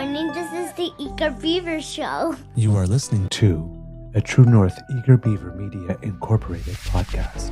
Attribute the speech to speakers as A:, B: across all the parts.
A: morning. This is the Eager Beaver Show.
B: You are listening to a True North Eager Beaver Media Incorporated podcast.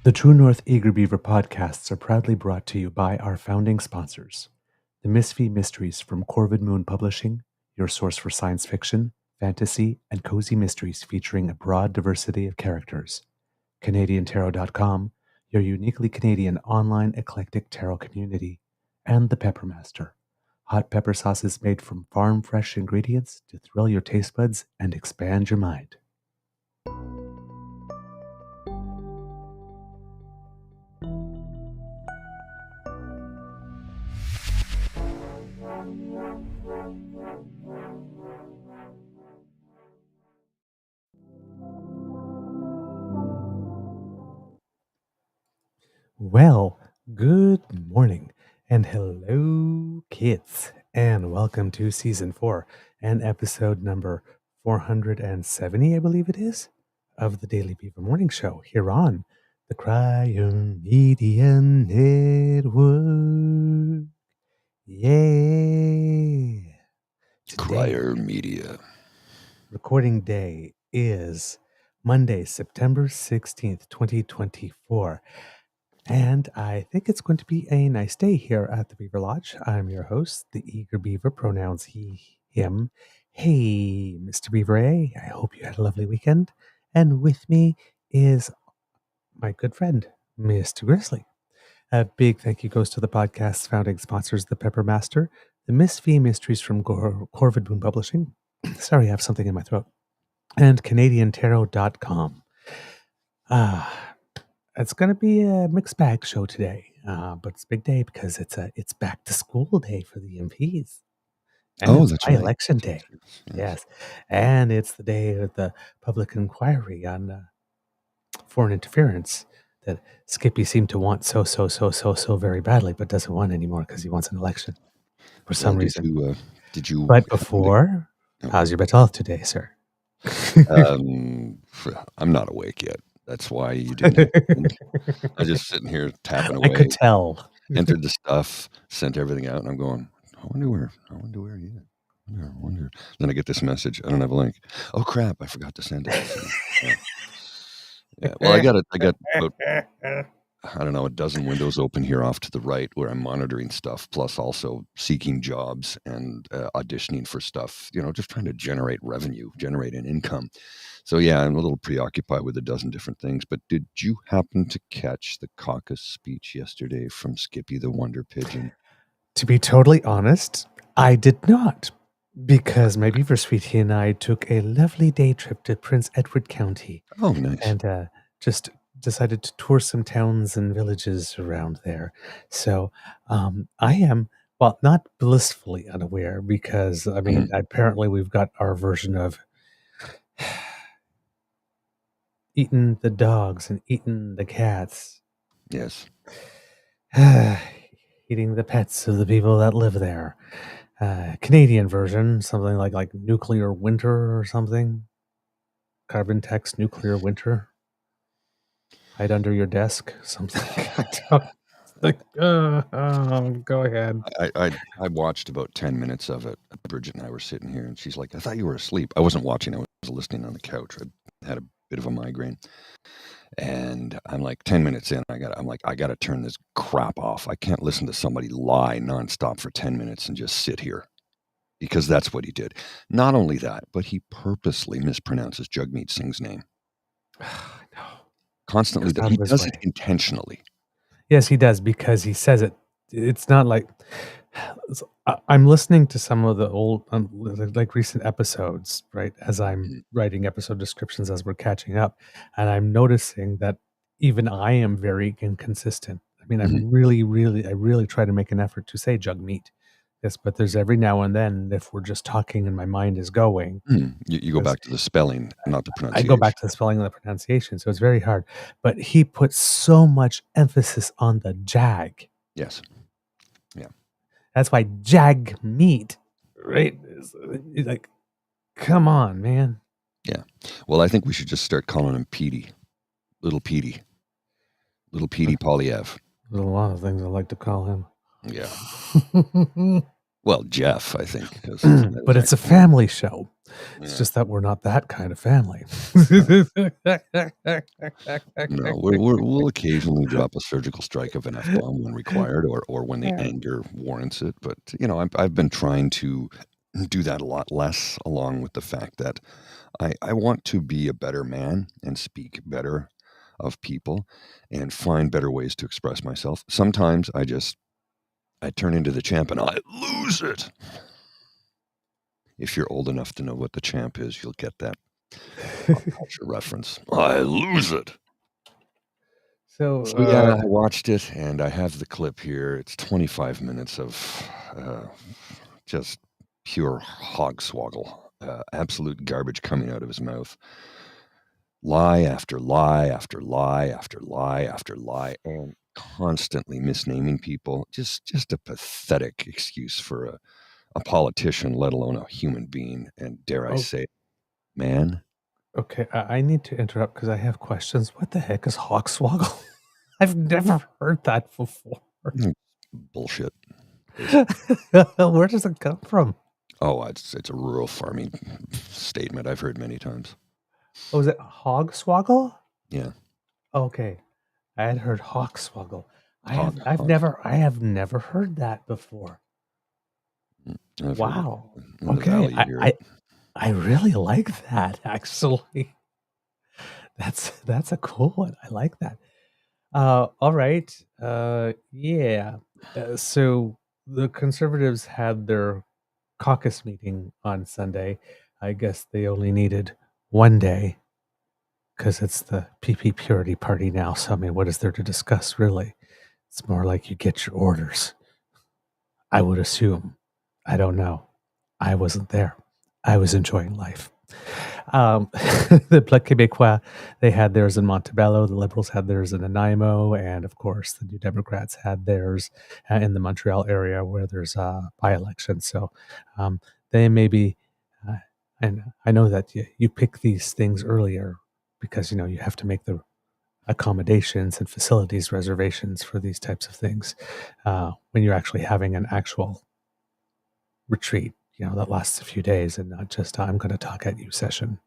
B: The True North Eager Beaver podcasts are proudly brought to you by our founding sponsors, the Misfit Mysteries from Corvid Moon Publishing, your source for science fiction, fantasy, and cozy mysteries featuring a broad diversity of characters, CanadianTarot.com, your uniquely Canadian online eclectic tarot community, and the Peppermaster, hot pepper sauces made from farm-fresh ingredients to thrill your taste buds and expand your mind. Well, good morning and hello, kids, and welcome to Season 4 and episode number 470, I believe it is, of the Daily Beaver Morning Show here on the Media Network. Yay!
C: Crier Media.
B: Recording day is Monday, September 16th, 2024. And I think it's going to be a nice day here at the Beaver Lodge. I'm your host, the Eager Beaver, pronouns he, him. Hey, Mr. Beaver A, I hope you had a lovely weekend. And with me is my good friend, Mr. Grizzly. A big thank you goes to the podcast's founding sponsors, the Peppermaster, the Misfit Mysteries from Corvid Moon Publishing. Sorry, I have something in my throat. And CanadianTarot.com. It's going to be a mixed bag show today, but it's a big day because it's back to school day for the MPs. And
C: That's
B: right.
C: right.
B: Election day. Yes. And it's the day of the public inquiry on foreign interference that Skippy seemed to want so very badly, but doesn't want anymore because he wants an election for some reason.
C: Did you?
B: But before, how's your mental health today, sir?
C: I'm not awake yet. That's why you didn't. I'm just sitting here tapping away.
B: I could tell.
C: Entered the stuff, sent everything out, and I'm going, I wonder where he is. I wonder. Then I get this message. I don't have a link. Oh crap! I forgot to send it. So, yeah. Well, I got about, I don't know, a dozen windows open here off to the right where I'm monitoring stuff, plus also seeking jobs and auditioning for stuff. Just trying to generate revenue, generate an income. So yeah, I'm a little preoccupied with a dozen different things, but did you happen to catch the caucus speech yesterday from Skippy the Wonder Pigeon?
B: To be totally honest, I did not, because my Beaver Sweetie and I took a lovely day trip to Prince Edward County.
C: Oh, nice.
B: And just decided to tour some towns and villages around there. So I am, well, not blissfully unaware, because, I mean, apparently we've got our version of eating the dogs and eating the cats.
C: Yes.
B: Eating the pets of the people that live there. Canadian version, something like nuclear winter or something. Carbon text nuclear winter. Hide under your desk, something. Go ahead.
C: I watched about 10 minutes of it. Bridget and I were sitting here, and she's like, I thought you were asleep. I wasn't watching. I was listening on the couch. I had a bit of a migraine. And I'm like 10 minutes in, I got to turn this crap off. I can't listen to somebody lie nonstop for 10 minutes and just sit here, because that's what he did. Not only that, but he purposely mispronounces Jagmeet Singh's name.
B: No.
C: Constantly. He does it intentionally.
B: Yes, he does, because he says it. It's not like I'm listening to some of the old, like recent episodes, right? As I'm
C: Mhm.
B: writing episode descriptions as we're catching up, and I'm noticing that even I am very inconsistent. I mean,
C: Mhm.
B: I really try to make an effort to say jug meat. Yes, but there's every now and then, if we're just talking and my mind is going,
C: You go
B: because
C: back to the spelling, not the
B: I go back
C: pronunciation.
B: to the spelling and the pronunciation, so it's very hard. But he puts so much emphasis on the jag.
C: Yes. Yeah.
B: That's why jag meat, right? It's like, come on, man.
C: Yeah. Well, I think we should just start calling him Petey. Little Petey. Little Petey Polyev.
B: There's a lot of things I like to call him.
C: Yeah. Well, Jeff, I think, because that
B: But
C: was
B: it's a
C: actually.
B: family show. It's
C: Yeah.
B: just that we're not that kind of family.
C: No, we'll occasionally drop a surgical strike of an F-bomb when required or when the anger warrants it. But, I've been trying to do that a lot less, along with the fact that I want to be a better man and speak better of people and find better ways to express myself. Sometimes I turn into the champ and I lose it. If you're old enough to know what the champ is, you'll get that pop culture reference. I lose it.
B: So,
C: So yeah, I watched it and I have the clip here. It's 25 minutes of just pure hogswoggle, absolute garbage coming out of his mouth. Lie after lie after lie after lie after lie, and constantly misnaming people. Just a pathetic excuse for a politician, let alone a human being, and dare I
B: oh,
C: say, man.
B: okay, I need to interrupt because I have questions. What the heck is Hawkswoggle? I've never heard that before.
C: Bullshit.
B: Where does it come from?
C: Oh, it's a rural farming statement I've heard many times.
B: Oh, is it Hogswoggle?
C: Yeah.
B: Okay, I had heard Hawkswoggle.
C: Hog.
B: I have never heard that before.
C: I've heard it
B: Wow.
C: in the
B: Okay,
C: valley. You hear it.
B: I really like that, actually. That's a cool one. I like that. All right. Yeah. So the Conservatives had their caucus meeting on Sunday. I guess they only needed one day because it's the PP Purity Party now. So, I mean, what is there to discuss, really? It's more like you get your orders. I would assume. I don't know. I wasn't there. I was enjoying life. The Bloc Québécois, they had theirs in Montebello. The Liberals had theirs in Nanaimo. And of course, the New Democrats had theirs in the Montreal area where there's a by-election. So they may be, and I know that you pick these things earlier because, you have to make the accommodations and facilities reservations for these types of things when you're actually having an actual retreat, that lasts a few days and not just I'm going to talk at you session.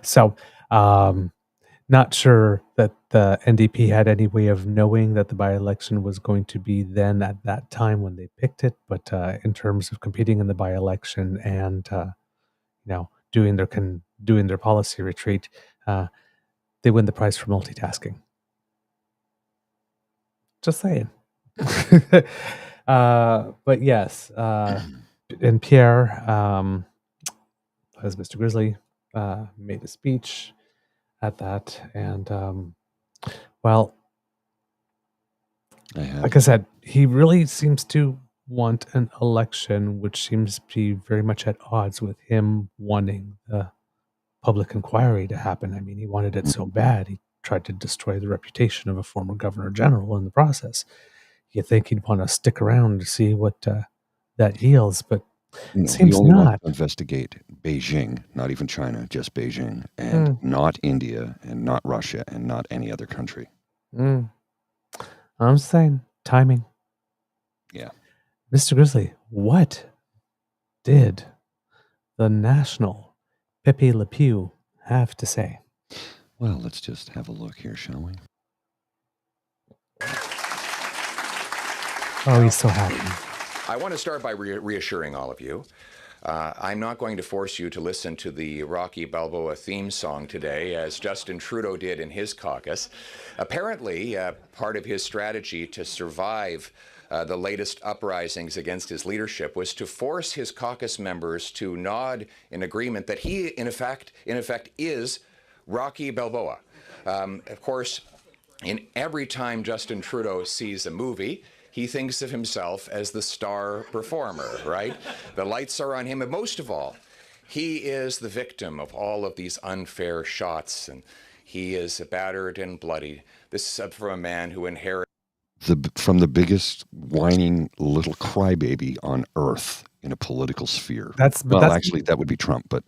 B: So, not sure that the NDP had any way of knowing that the by-election was going to be then at that time when they picked it. But in terms of competing in the by-election and doing their policy retreat, they win the prize for multitasking. Just saying. But yes, and Pierre, as Mr. Grizzly, made a speech at that, and well, like I said, he really seems to want an election, which seems to be very much at odds with him wanting the public inquiry to happen. I mean, he wanted it so bad, he tried to destroy the reputation of a former governor general in the process. You think he'd want to stick around to see what that yields, but
C: No, he
B: seems
C: only wants
B: not.
C: to investigate Beijing, not even China, just Beijing, and not India, and not Russia, and not any other country.
B: I'm saying timing.
C: Yeah.
B: Mr. Grizzly, what did the National Pepe Le Pew have to say?
C: Well, let's just have a look here, shall we?
B: Oh, he's so happy.
D: I want to start by reassuring all of you. I'm not going to force you to listen to the Rocky Balboa theme song today, as Justin Trudeau did in his caucus. Apparently, part of his strategy to survive the latest uprisings against his leadership was to force his caucus members to nod in agreement that he, in effect, is Rocky Balboa. Of course, in every time Justin Trudeau sees a movie, he thinks of himself as the star performer, right? The lights are on him, and most of all, he is the victim of all of these unfair shots, and he is battered and bloody. This is from a man who inherited
C: from the biggest whining little crybaby on earth in a political sphere. Actually, that would be Trump, but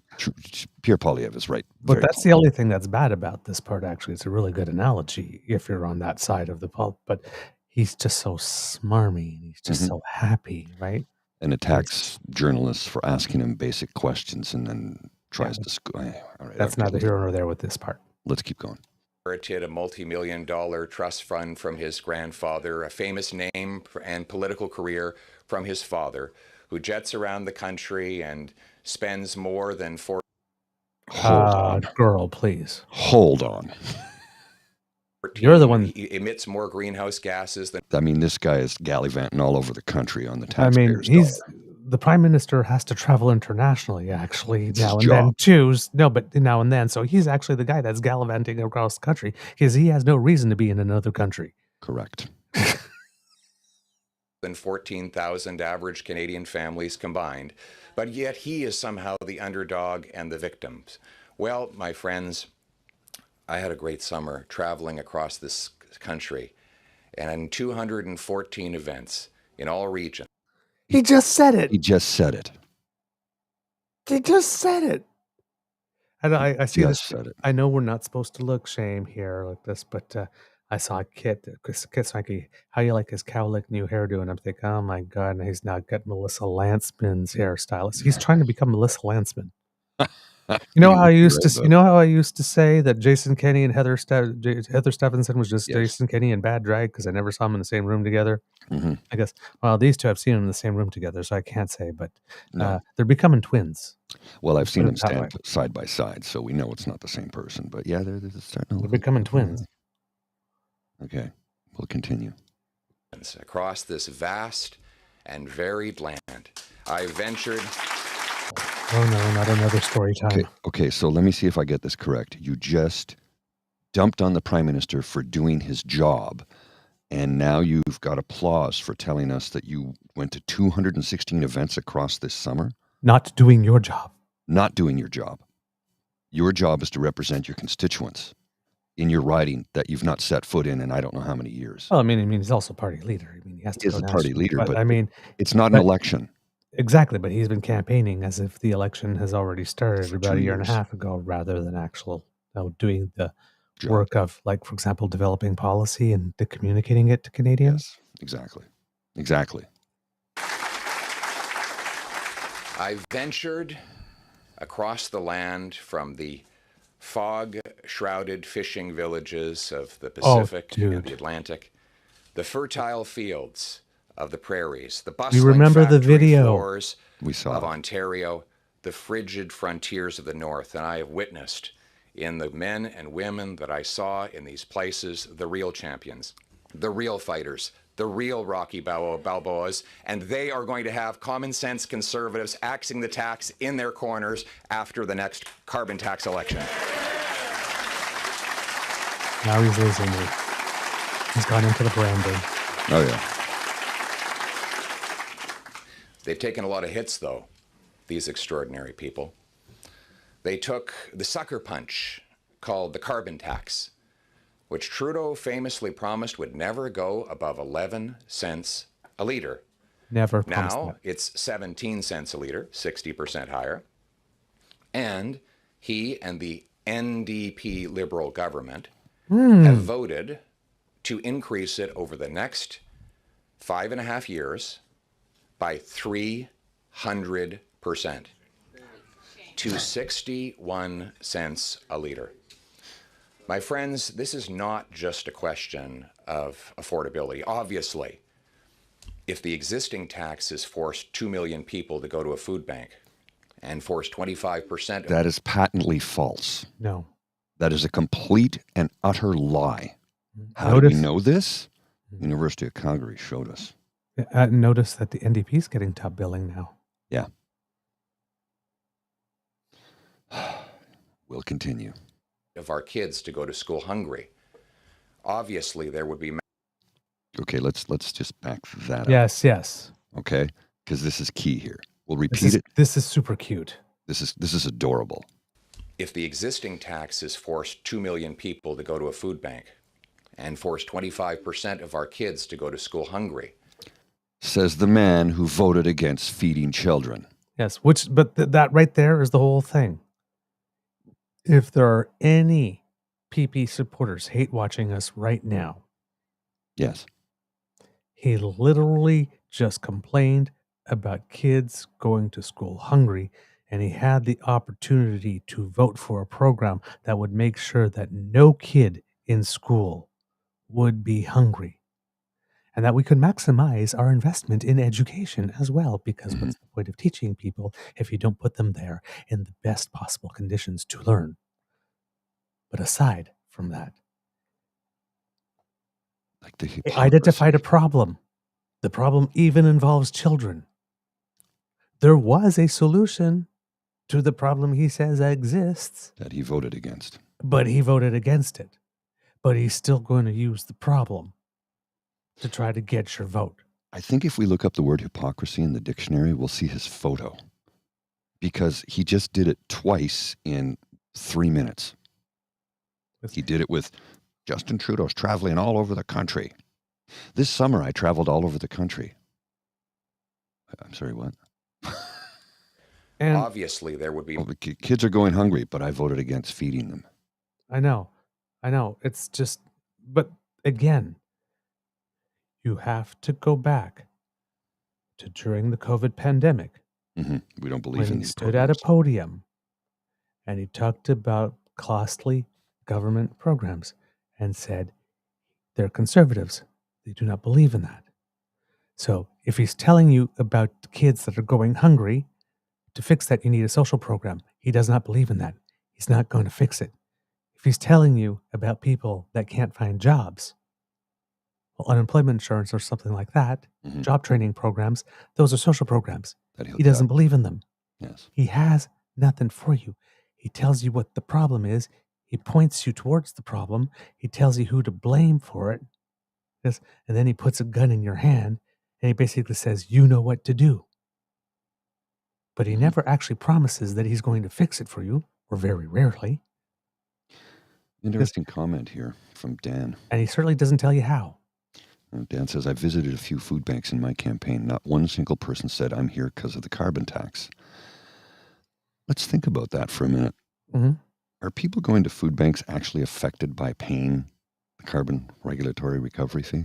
C: Pierre Poilievre is right.
B: But that's the only thing that's bad about this part, actually. It's a really good analogy if you're on that side of the pulp. But he's just so smarmy. He's just so happy, right?
C: And attacks journalists for asking him basic questions and then tries to... All right,
B: that's neither here nor there with this part.
C: Let's keep going.
D: Inherited a multi-million-dollar trust fund from his grandfather, a famous name and political career from his father, who jets around the country and spends more than $4.
C: Hold on.
B: Girl, please.
C: Hold on.
B: You're the one.
D: He emits more greenhouse gases than...
C: I mean, this guy is gallivanting all over the country on the taxpayers' dollar.
B: The prime minister has to travel internationally, actually, now and then, too. No, but now and then. So he's actually the guy that's gallivanting across the country because he has no reason to be in another country.
C: Correct.
D: Than 14,000 average Canadian families combined. But yet he is somehow the underdog and the victims. Well, my friends, I had a great summer traveling across this country and in 214 events in all regions.
B: He just said it.
C: He just said it.
B: He just said it. And I see this.
C: Said it.
B: I know we're not supposed to look shame here like this, but I saw Kit's like, how you like his cowlick new hairdo? And I'm thinking, oh my God, and he's now got Melissa Lantsman's hairstylist. He's trying to become Melissa Lantsman. You know how I used to say that Jason Kenney and Heather Stephenson was just Jason Kenney in bad drag because I never saw them in the same room together. I guess. Well, these two I've seen them in the same room together, so I can't say. But they're becoming twins.
C: Well, I've seen them stand side by side, so we know it's not the same person. But yeah, they're starting to.
B: They're becoming twins.
C: Okay, we'll continue.
D: Across this vast and varied land, I ventured.
B: Oh no, not another story time.
C: Okay, so let me see if I get this correct. You just dumped on the Prime Minister for doing his job, and now you've got applause for telling us that you went to 216 events across this summer?
B: Not doing your job.
C: Not doing your job. Your job is to represent your constituents in your riding that you've not set foot in I don't know how many years.
B: Well, I mean, he's also party leader. I mean, he has to.
C: He is a party leader, but
B: I mean,
C: it's not an election.
B: Exactly, but he's been campaigning as if the election has already started about a year and a half ago, rather than doing the work of, like, for example, developing policy and communicating it to Canadians.
C: Yes, exactly.
D: I ventured across the land from the fog-shrouded fishing villages of the Pacific and the Atlantic, the fertile fields of the prairies, the bustling factory floors of Ontario, the frigid frontiers of the North, and I have witnessed in the men and women that I saw in these places the real champions, the real fighters, the real Rocky Balboas, and they are going to have common sense conservatives axing the tax in their corners after the next carbon tax election.
B: Now he's losing me. He's gone into the branding.
C: Oh, yeah.
D: They've taken a lot of hits, though, these extraordinary people. They took the sucker punch called the carbon tax, which Trudeau famously promised would never go above 11 cents a litre.
B: Never.
D: Now it's 17 cents a litre, 60% higher. And he and the NDP Liberal government have voted to increase it over the next 5.5 years by 300% to 61 cents a litre. My friends, this is not just a question of affordability. Obviously, if the existing tax has forced 2 million people to go to a food bank and forced 25% of...
C: That is patently false.
B: No.
C: That is a complete and utter lie. How do we know this? University of Calgary showed us.
B: Notice that the NDP is getting top billing now.
C: Yeah. We'll continue.
D: Of our kids to go to school hungry. Obviously, there would be...
C: Okay, let's just back that up.
B: Yes.
C: Okay, because this is key here. We'll repeat it.
B: This is super cute.
C: This is adorable.
D: If the existing taxes forced 2 million people to go to a food bank and forced 25% of our kids to go to school hungry.
C: Says the man who voted against feeding children.
B: Yes, but that right there is the whole thing. If there are any PP supporters hate watching us right now.
C: Yes.
B: He literally just complained about kids going to school hungry, and he had the opportunity to vote for a program that would make sure that no kid in school would be hungry, and that we could maximize our investment in education as well, because what's the point of teaching people if you don't put them there in the best possible conditions to learn? But aside from that,
C: like the
B: identified a problem. The problem even involves children. There was a solution to the problem he says exists.
C: That he voted against.
B: But he voted against it. But he's still going to use the problem to try to get your vote.
C: I think if we look up the word hypocrisy in the dictionary, we'll see his photo. Because he just did it twice in 3 minutes. He did it with Justin Trudeau's traveling all over the country. This summer, I traveled all over the country. I'm sorry, what?
D: And obviously, there would be...
C: Well, kids are going hungry, but I voted against feeding them.
B: I know. It's just... But again, you have to go back to during the COVID pandemic.
C: Mm-hmm. We don't believe in these
B: stood programs. At a podium and he talked about costly government programs and said they're conservatives. They do not believe in that. So if he's telling you about kids that are going hungry, to fix that you need a social program. He does not believe in that. He's not going to fix it. If he's telling you about people that can't find jobs, well, unemployment insurance or something like that, job training programs, those are social programs. He doesn't believe in them.
C: Yes.
B: He has nothing for you. He tells you what the problem is. He points you towards the problem. He tells you who to blame for it. Yes, and then he puts a gun in your hand and he basically says, you know what to do. But he never actually promises that he's going to fix it for you, or very rarely.
C: Interesting comment here from Dan.
B: And he certainly doesn't tell you how.
C: Dan says, I visited a few food banks in my campaign. Not one single person said, I'm here because of the carbon tax. Let's think about that for a minute.
B: Mm-hmm.
C: Are people going to food banks actually affected by paying the carbon regulatory recovery fee?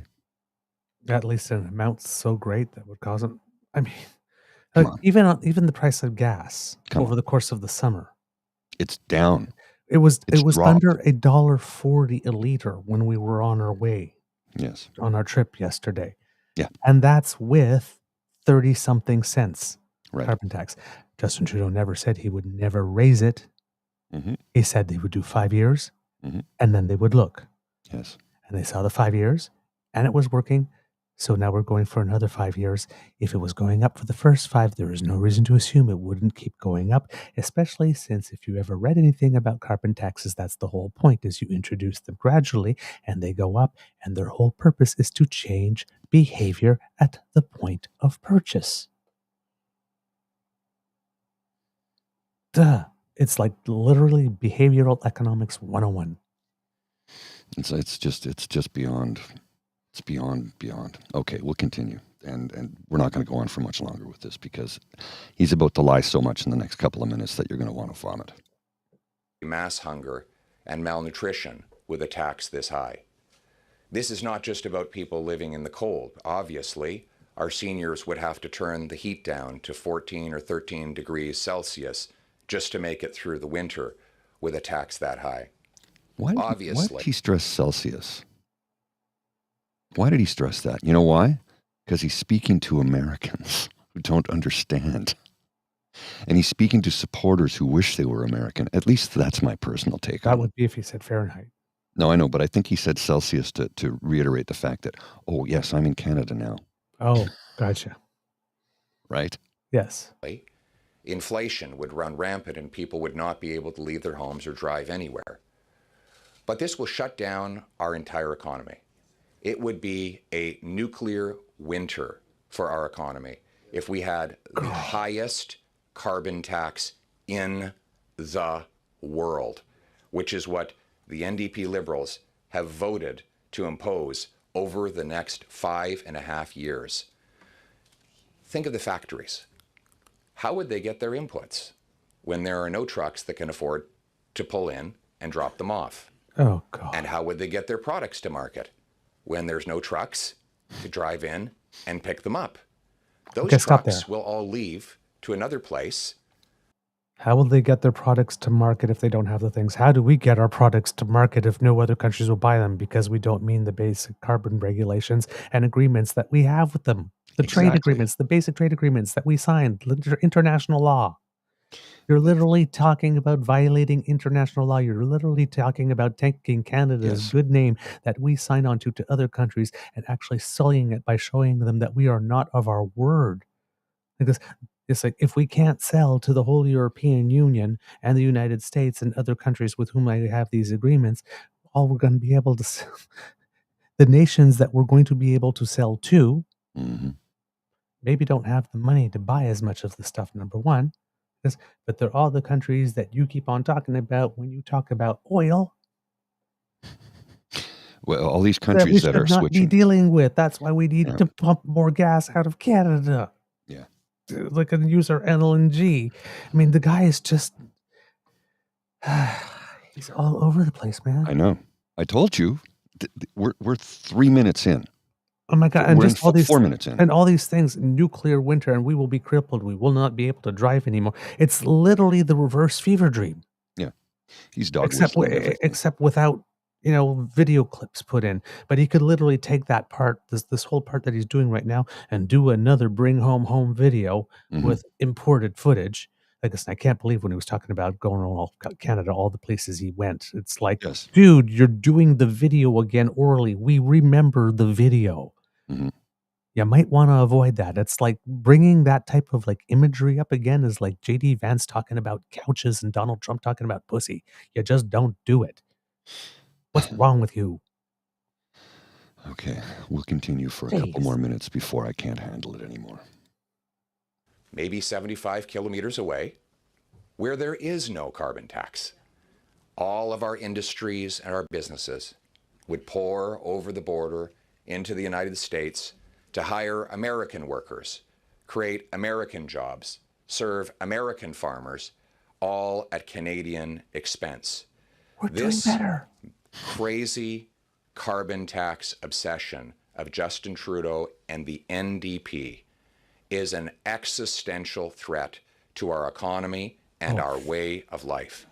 B: At least an amount so great that would cause them. I mean... even the price of gas over the course of the summer,
C: it's down.
B: It was under $1.40 a liter when we were on our way.
C: Yes,
B: on our trip yesterday.
C: Yeah,
B: and that's with 30-something cents
C: carbon
B: tax. Justin Trudeau never said he would never raise it.
C: Mm-hmm.
B: He said they would do 5 years, and then they would look.
C: Yes,
B: and they saw the 5 years, and it was working. So now we're going for another 5 years. If it was going up for the first 5, there is no reason to assume it wouldn't keep going up, especially since if you ever read anything about carbon taxes, that's the whole point, is you introduce them gradually and they go up, and their whole purpose is to change behavior at the point of purchase. Duh. It's like literally behavioral economics 101.
C: It's just beyond... It's beyond. Okay, we'll continue. And we're not going to go on for much longer with this because he's about to lie so much in the next couple of minutes that you're going to want to vomit.
D: Mass hunger and malnutrition with a tax this high. This is not just about people living in the cold. Obviously, our seniors would have to turn the heat down to 14 or 13 degrees Celsius just to make it through the winter with a tax that high.
C: Why did he stress Celsius? Why did he stress that? You know why? Because he's speaking to Americans who don't understand. And he's speaking to supporters who wish they were American. At least that's my personal take on it.
B: That would be if he said Fahrenheit.
C: No, I know, but I think he said Celsius to reiterate the fact that, oh, yes, I'm in Canada now.
B: Oh, Gotcha.
C: Right?
B: Yes.
D: Inflation would run rampant and people would not be able to leave their homes or drive anywhere. But this will shut down our entire economy. It would be a nuclear winter for our economy if we had the highest carbon tax in the world, which is what the NDP Liberals have voted to impose over the next 5.5 years. Think of the factories. How would they get their inputs when there are no trucks that can afford to pull in and drop them off?
B: Oh, God.
D: And how would they get their products to market when there's no trucks to drive in and pick them up? Those trucks will all leave to another place.
B: How will they get their products to market if they don't have the things? How do we get our products to market if no other countries will buy them because we don't meet the basic carbon regulations and agreements that we have with them? The trade agreements, the basic trade agreements that we signed, international law. You're literally talking about violating international law. You're literally talking about taking Canada's good name that we sign on to other countries and actually sullying it by showing them that we are not of our word. Because it's like, if we can't sell to the whole European Union and the United States and other countries with whom I have these agreements, all we're going to be able to sell, the nations that we're going to be able to sell to, maybe don't have the money to buy as much of the stuff, number one. But they're all the countries that you keep on talking about when you talk about oil.
C: Well, all these countries that are
B: not
C: switching.
B: be dealing with. That's why we need to pump more gas out of Canada.
C: Yeah.
B: Like, and use our LNG. I mean, the guy is just, he's all over the place, man.
C: I know. I told you, we're 3 minutes in.
B: Oh my God! And
C: we're
B: just all these
C: 4 minutes in,
B: and all these things. Nuclear winter, and we will be crippled. We will not be able to drive anymore. It's literally the reverse fever dream.
C: Yeah, he's dog
B: except without video clips put in. But he could literally take that part, this whole part that he's doing right now, and do another bring home video with imported footage. Like, I can't believe when he was talking about going around all Canada, all the places he went. It's like, dude, you're doing the video again orally. We remember the video. You might want to avoid that. It's like bringing that type of like imagery up again is like J.D. Vance talking about couches and Donald Trump talking about pussy. You just don't do it. What's wrong with you?
C: Okay, we'll continue for a couple more minutes before I can't handle it anymore.
D: Maybe 75 kilometers away, where there is no carbon tax, all of our industries and our businesses would pour over the border into the United States to hire American workers, create American jobs, serve American farmers, all at Canadian expense.
B: We're doing better.
D: Crazy carbon tax obsession of Justin Trudeau and the NDP is an existential threat to our economy and our way of life.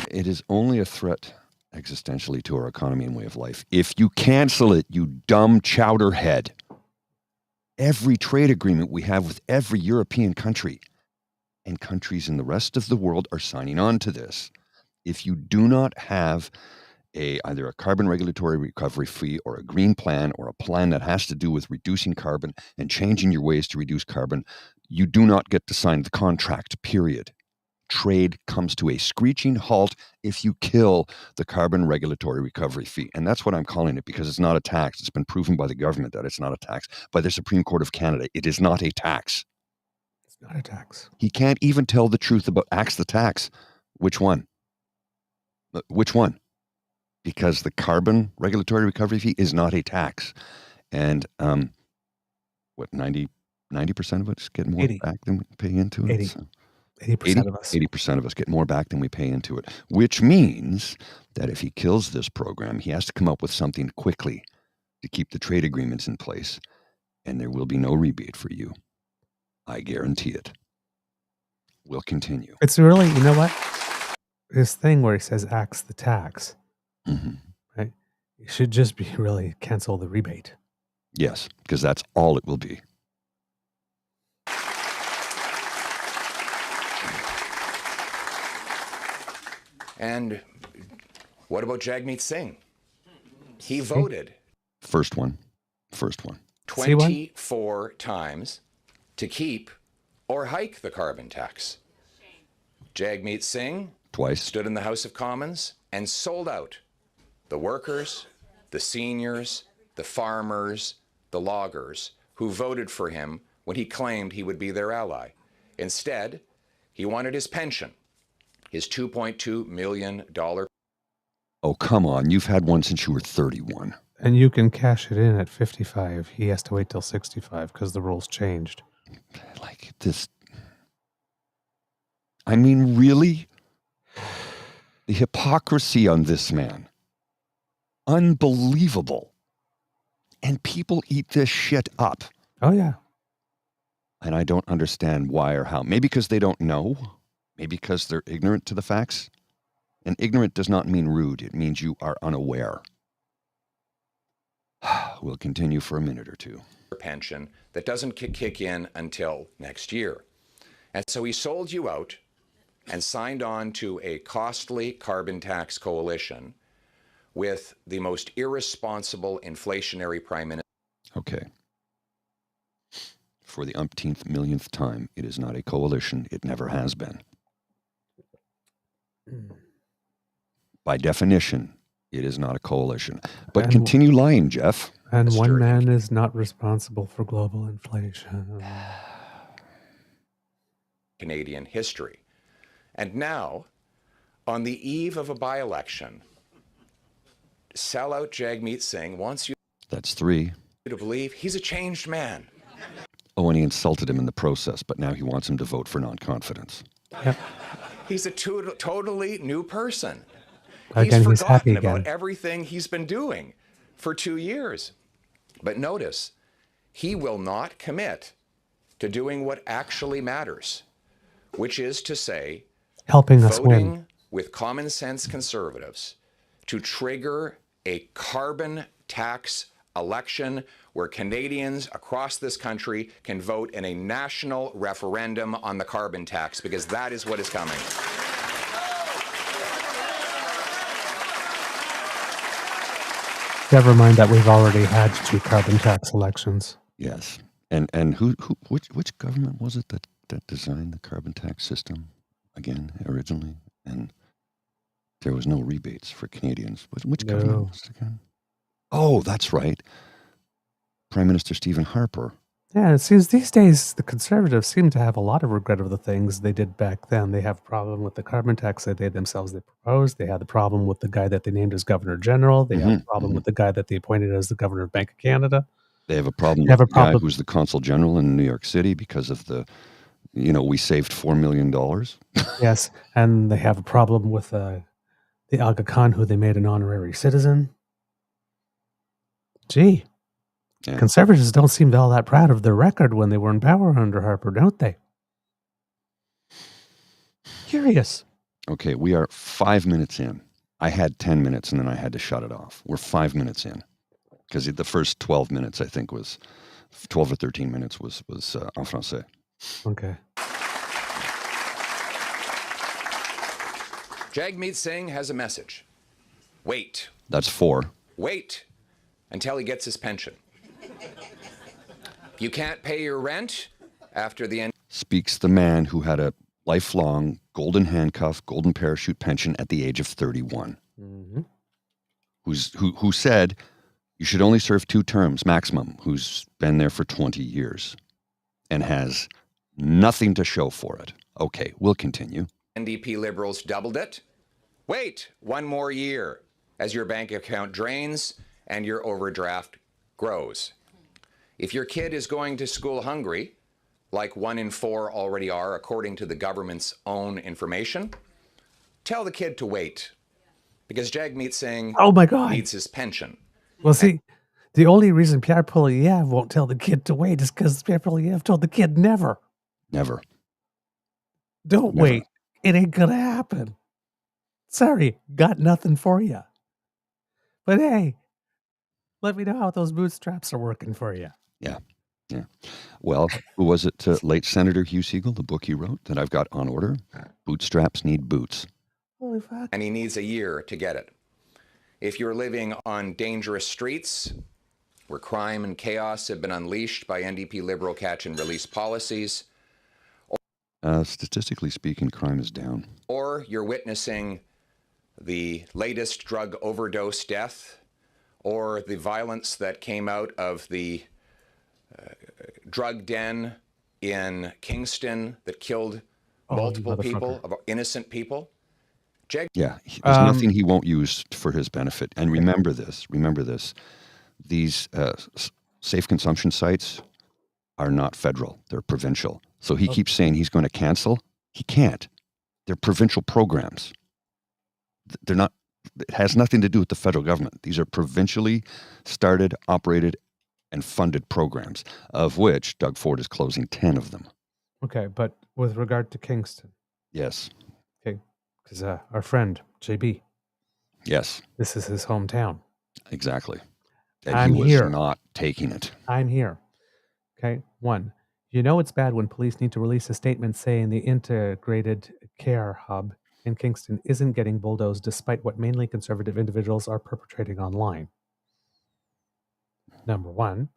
C: It is only a threat existentially to our economy and way of life if you cancel it, you dumb chowderhead. Every trade agreement we have with every European country and countries in the rest of the world are signing on to this. If you do not have either a carbon regulatory recovery fee or a green plan or a plan that has to do with reducing carbon and changing your ways to reduce carbon, you do not get to sign the contract, period. Trade comes to a screeching halt if you kill the carbon regulatory recovery fee. And that's what I'm calling it, because it's not a tax. It's been proven by the government that it's not a tax. By the Supreme Court of Canada, it is not a tax.
B: It's not a tax.
C: He can't even tell the truth about axe the tax. Which one? Which one? Because the carbon regulatory recovery fee is not a tax. And 90% of us get more back than we pay into it?
B: 80% of us.
C: 80% of us get more back than we pay into it, which means that if he kills this program, he has to come up with something quickly to keep the trade agreements in place, and there will be no rebate for you. I guarantee it. We'll continue.
B: It's really, you know what? This thing where he says axe the tax, right? It should just be really cancel the rebate.
C: Yes, because that's all it will be.
D: And what about Jagmeet Singh? He voted.
C: First one.
D: 24 times to keep or hike the carbon tax. Jagmeet Singh
C: Twice.
D: stood in the House of Commons and sold out the workers, the seniors, the farmers, the loggers who voted for him when he claimed he would be their ally. Instead, he wanted his pension, his $2.2 million.
C: Oh, come on. You've had one since you were 31.
B: And you can cash it in at 55. He has to wait till 65 because the rules changed.
C: Like this. I mean, really? The hypocrisy on this man. Unbelievable. And people eat this shit up.
B: Oh, yeah.
C: And I don't understand why or how. Maybe because they don't know. Maybe because they're ignorant to the facts. And ignorant does not mean rude. It means you are unaware. We'll continue for a minute or two.
D: Pension that doesn't kick in until next year. And so he sold you out and signed on to a costly carbon tax coalition with the most irresponsible inflationary prime minister.
C: Okay. For the umpteenth millionth time, it is not a coalition. It never has been. By definition, it is not a coalition. But
B: And-
C: continue lying, Jeff.
B: And one
D: Mr.
B: man is not responsible for global inflation.
D: Canadian history. And now, on the eve of a by-election, sellout Jagmeet Singh wants you
C: That's 3.
D: to believe he's a changed man.
C: Oh, and he insulted him in the process, but now he wants him to vote for non-confidence.
B: Yep.
D: He's a totally new person.
B: Again, he's happy
D: forgotten
B: again.
D: about everything he's been doing for 2 years. But notice, he will not commit to doing what actually matters, which is to say,
B: Helping us
D: voting
B: win.
D: with common sense conservatives to trigger a carbon tax election where Canadians across this country can vote in a national referendum on the carbon tax, because that is what is coming.
B: Never mind that we've already had 2 carbon tax elections.
C: Yes. And which government was it that designed the carbon tax system again originally? And there was no rebates for Canadians. Which government was it again? Oh, that's right. Prime Minister Stephen Harper.
B: Yeah, it seems these days the Conservatives seem to have a lot of regret of the things they did back then. They have a problem with the carbon tax that they proposed. They had the problem with the guy that they named as Governor General. They have a problem with the guy that they appointed as the Governor of Bank of Canada.
C: They have a problem with the guy who's the Consul General in New York City because of the, we saved $4 million.
B: Yes, and they have a problem with the Aga Khan, who they made an honorary citizen. Gee.
C: Yeah.
B: Conservatives don't seem all that proud of their record when they were in power under Harper, don't they? Curious.
C: Okay, we are 5 minutes in. I had 10 minutes and then I had to shut it off. We're 5 minutes in. Because the first 12 minutes, I think, was 12 or 13 minutes was en français.
B: Okay.
D: Jagmeet Singh has a message. Wait.
C: That's 4.
D: Wait until he gets his pension. You can't pay your rent after the end.
C: Speaks the man who had a lifelong golden handcuff, golden parachute pension at the age of 31.
B: Mm-hmm.
C: Who said you should only serve 2 terms maximum, who's been there for 20 years and has nothing to show for it. Okay, we'll continue.
D: NDP Liberals doubled it. Wait 1 more year as your bank account drains and your overdraft grows. If your kid is going to school hungry, like 1 in 4 already are according to the government's own information, tell the kid to wait, because Jagmeet Singh needs his pension.
B: Well, see, the only reason Pierre Poilievre won't tell the kid to wait is because Pierre Poilievre told the kid never.
C: Never.
B: Don't wait. It ain't gonna happen. Sorry, got nothing for you. But hey, let me know how those bootstraps are working for you.
C: Yeah. Well, who was it? Late Senator Hugh Siegel, the book he wrote that I've got on order. Bootstraps need boots.
B: Holy fuck.
D: And he needs a year to get it. If you're living on dangerous streets, where crime and chaos have been unleashed by NDP Liberal catch and release policies.
C: Statistically speaking, crime is down.
D: Or you're witnessing the latest drug overdose death, or the violence that came out of the drug den in Kingston that killed multiple people, innocent people.
C: Yeah, there's nothing he won't use for his benefit. And remember this, these safe consumption sites are not federal, they're provincial. So he keeps saying he's going to cancel. He can't. They're provincial programs. They're not, it has nothing to do with the federal government. These are provincially started, operated, and funded programs, of which Doug Ford is closing 10 of them.
B: Okay, but with regard to Kingston.
C: Yes.
B: Okay, because our friend, JB.
C: Yes.
B: This is his hometown.
C: Exactly. And he was not taking it.
B: I'm here. Okay, 1. You know it's bad when police need to release a statement saying the integrated care hub in Kingston isn't getting bulldozed despite what mainly conservative individuals are perpetrating online. Number 1,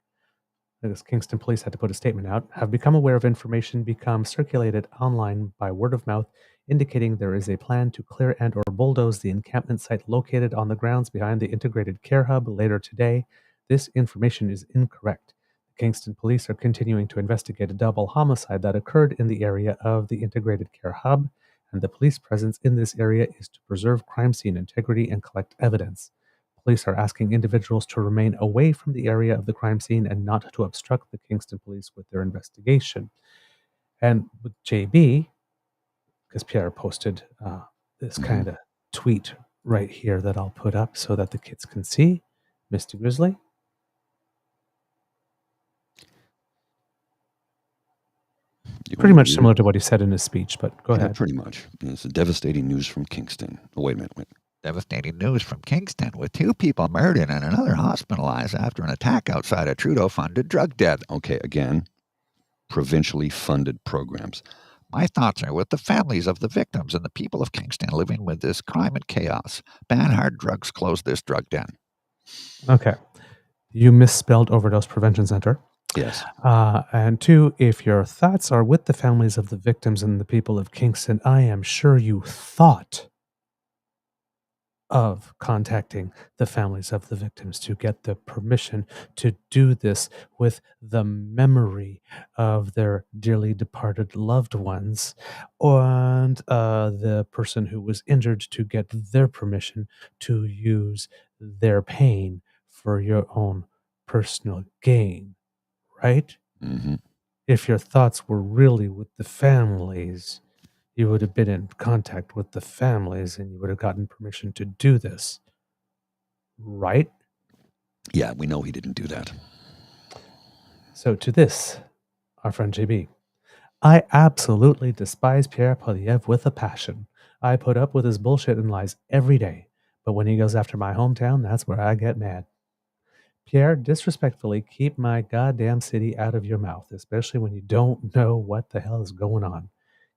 B: as Kingston police had to put a statement out, have become aware of information become circulated online by word of mouth indicating there is a plan to clear and or bulldoze the encampment site located on the grounds behind the integrated care hub later today. This information is incorrect. Kingston police are continuing to investigate a double homicide that occurred in the area of the integrated care hub, and the police presence in this area is to preserve crime scene integrity and collect evidence. Police are asking individuals to remain away from the area of the crime scene and not to obstruct the Kingston police with their investigation. And with JB, because Pierre posted this kind of tweet right here that I'll put up so that the kids can see. Mr. Grizzly. Pretty much similar to what he said in his speech, but go ahead.
C: Pretty much. It's devastating news from Kingston. Oh, wait a minute.
E: Devastating news from Kingston, with 2 people murdered and another hospitalized after an attack outside a Trudeau-funded drug den.
C: Okay, again, provincially funded programs.
E: My thoughts are with the families of the victims and the people of Kingston living with this crime and chaos. Ban hard drugs, close this drug den.
B: Okay. You misspelled Overdose Prevention Center.
C: Yes.
B: And 2, if your thoughts are with the families of the victims and the people of Kingston, I am sure you thought of contacting the families of the victims to get the permission to do this with the memory of their dearly departed loved ones, and the person who was injured to get their permission to use their pain for your own personal gain, right?
C: Mm-hmm.
B: If your thoughts were really with the families, you would have been in contact with the families and you would have gotten permission to do this. Right?
C: Yeah, we know he didn't do that.
B: So to this, our friend JB, I absolutely despise Pierre Poilievre with a passion. I put up with his bullshit and lies every day. But when he goes after my hometown, that's where I get mad. Pierre, disrespectfully, keep my goddamn city out of your mouth, especially when you don't know what the hell is going on.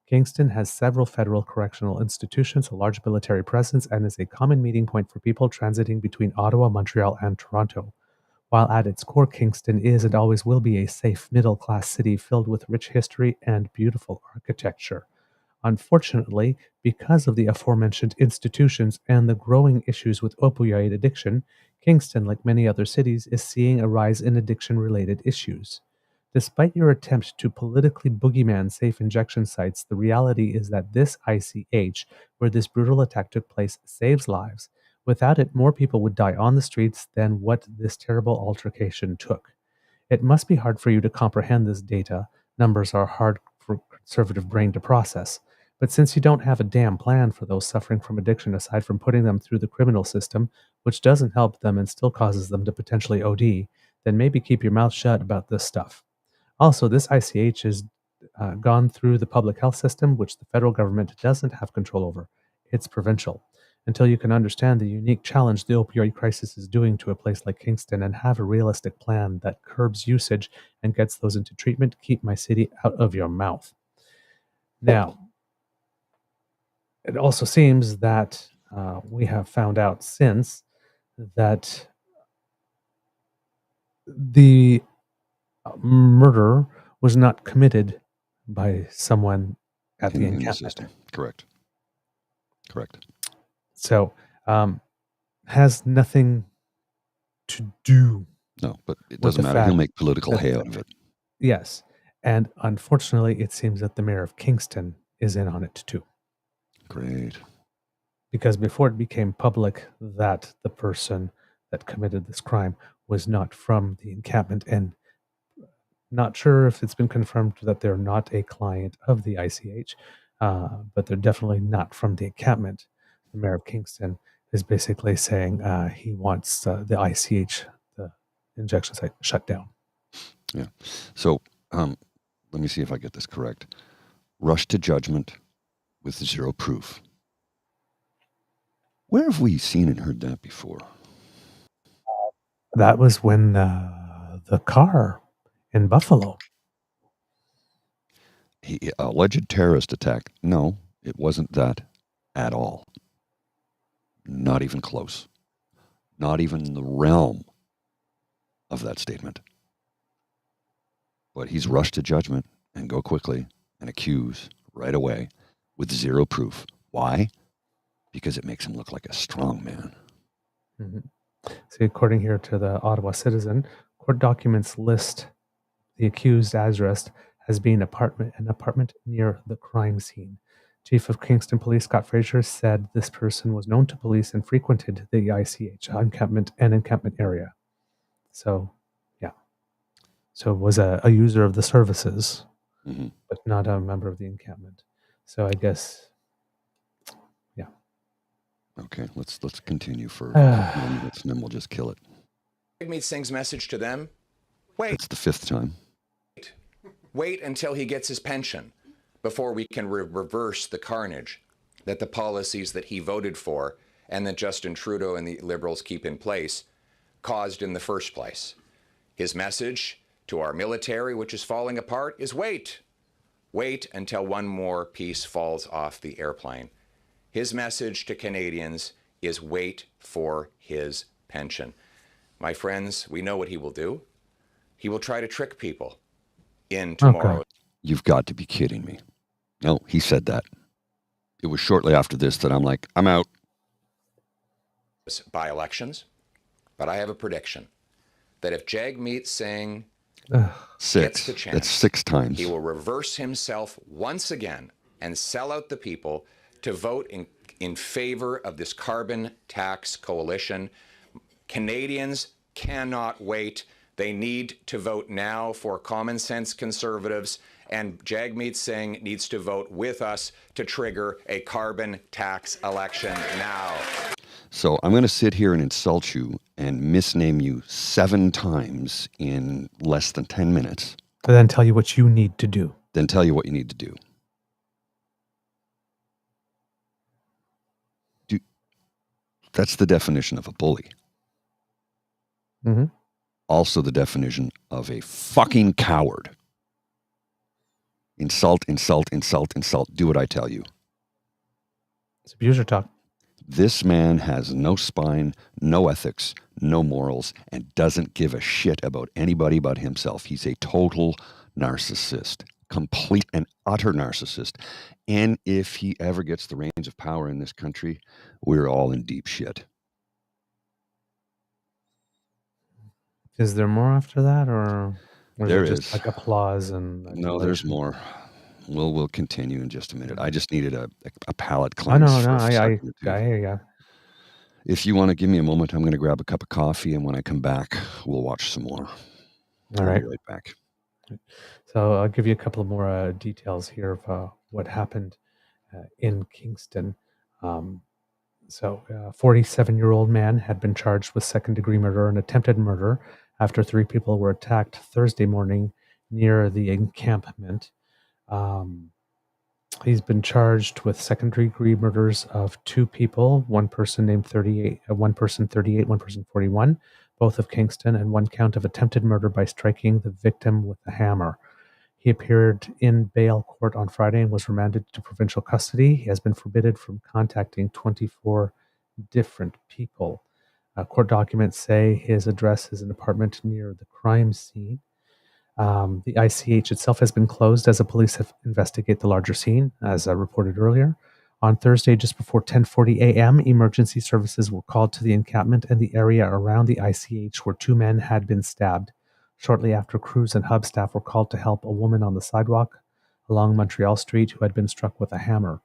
B: Kingston has several federal correctional institutions, a large military presence, and is a common meeting point for people transiting between Ottawa, Montreal, and Toronto. While at its core, Kingston is and always will be a safe, middle-class city filled with rich history and beautiful architecture. Unfortunately, because of the aforementioned institutions and the growing issues with opioid addiction, Kingston, like many other cities, is seeing a rise in addiction-related issues. Despite your attempt to politically boogeyman safe injection sites, the reality is that this ICH, where this brutal attack took place, saves lives. Without it, more people would die on the streets than what this terrible altercation took. It must be hard for you to comprehend this data. Numbers are hard for a conservative brain to process. But since you don't have a damn plan for those suffering from addiction aside from putting them through the criminal system, which doesn't help them and still causes them to potentially OD, then maybe keep your mouth shut about this stuff. Also, this ICH has gone through the public health system, which the federal government doesn't have control over. It's provincial. Until you can understand the unique challenge the opioid crisis is doing to a place like Kingston and have a realistic plan that curbs usage and gets those into treatment, keep my city out of your mouth. Now, it also seems that we have found out since that the murder was not committed by someone at the
C: in the
B: encampment.
C: system. Correct.
B: So, has nothing to do.
C: No, but it doesn't matter. He'll make political hay out of it.
B: Yes. And unfortunately, it seems that the mayor of Kingston is in on it too.
C: Great.
B: Because before it became public that the person that committed this crime was not from the encampment, and not sure if it's been confirmed that they're not a client of the ICH, but they're definitely not from the encampment. The mayor of Kingston is basically saying he wants the ICH, the injection site, shut down.
C: Yeah. So let me see if I get this correct. Rush to judgment with zero proof. Where have we seen and heard that before?
B: That was when the car in Buffalo.
C: Alleged terrorist attack. No, it wasn't that at all. Not even close. Not even in the realm of that statement. But he's rushed to judgment and go quickly and accuse right away with zero proof. Why? Because it makes him look like a strong man.
B: Mm-hmm. See, according here to the Ottawa Citizen, court documents list the accused address as being an apartment near the crime scene. Chief of Kingston Police Scott Fraser said this person was known to police and frequented the ICH encampment area. So, yeah. So it was a user of the services,
C: mm-hmm.
B: but not a member of the encampment. So I guess, yeah.
C: Okay, let's continue for a few minutes, and then we'll just kill it.
D: Jagmeet Singh's message to them: wait.
C: It's the fifth time.
D: Wait until he gets his pension before we can reverse the carnage that the policies that he voted for and that Justin Trudeau and the Liberals keep in place caused in the first place. His message to our military, which is falling apart, is wait. Wait until one more piece falls off the airplane. His message to Canadians is wait for his pension. My friends, we know what he will do. He will try to trick people in tomorrow.
C: Okay. You've got to be kidding me. No, he said that. It was shortly after this that I'm like, I'm out.
D: By elections, but I have a prediction that if Jagmeet Singh gets the chance,
C: that's 6 times,
D: he will reverse himself once again and sell out the people to vote in favor of this carbon tax coalition. Canadians cannot wait. They need to vote now for common sense conservatives, and Jagmeet Singh needs to vote with us to trigger a carbon tax election now.
C: So I'm going to sit here and insult you and misname you 7 times in less than 10 minutes.
B: And then tell you what you need to do.
C: Then tell you what you need to do. That's the definition of a bully.
B: Mm-hmm.
C: Also the definition of a fucking coward. Insult, insult, insult, insult. Do what I tell you.
B: It's abuser talk.
C: This man has no spine, no ethics, no morals, and doesn't give a shit about anybody but himself. He's a total narcissist, complete and utter narcissist. And if he ever gets the reins of power in this country, we're all in deep shit.
B: Is there more after that, or
C: there
B: is it
C: is
B: just like applause and
C: no? There's more. We'll continue in just a minute. I just needed a palate cleanse.
B: I hear you.
C: If you want to give me a moment, I'm going to grab a cup of coffee, and when I come back, we'll watch some more.
B: All right.
C: I'll be right back.
B: So I'll give you a couple of more details here of what happened in Kingston. So a 47-year-old man had been charged with second-degree murder and attempted murder after 3 people were attacked Thursday morning near the encampment. He's been charged with second-degree murders of 2 people, one person named 38, one person 41, both of Kingston, and 1 count of attempted murder by striking the victim with a hammer. He appeared in bail court on Friday and was remanded to provincial custody. He has been forbidden from contacting 24 different people. Court documents say his address is an apartment near the crime scene. The ICH itself has been closed as the police have investigate the larger scene, as I reported earlier. On Thursday, just before 10:40 a.m., emergency services were called to the encampment and the area around the ICH where 2 men had been stabbed. Shortly after, crews and hub staff were called to help a woman on the sidewalk along Montreal Street who had been struck with a hammer.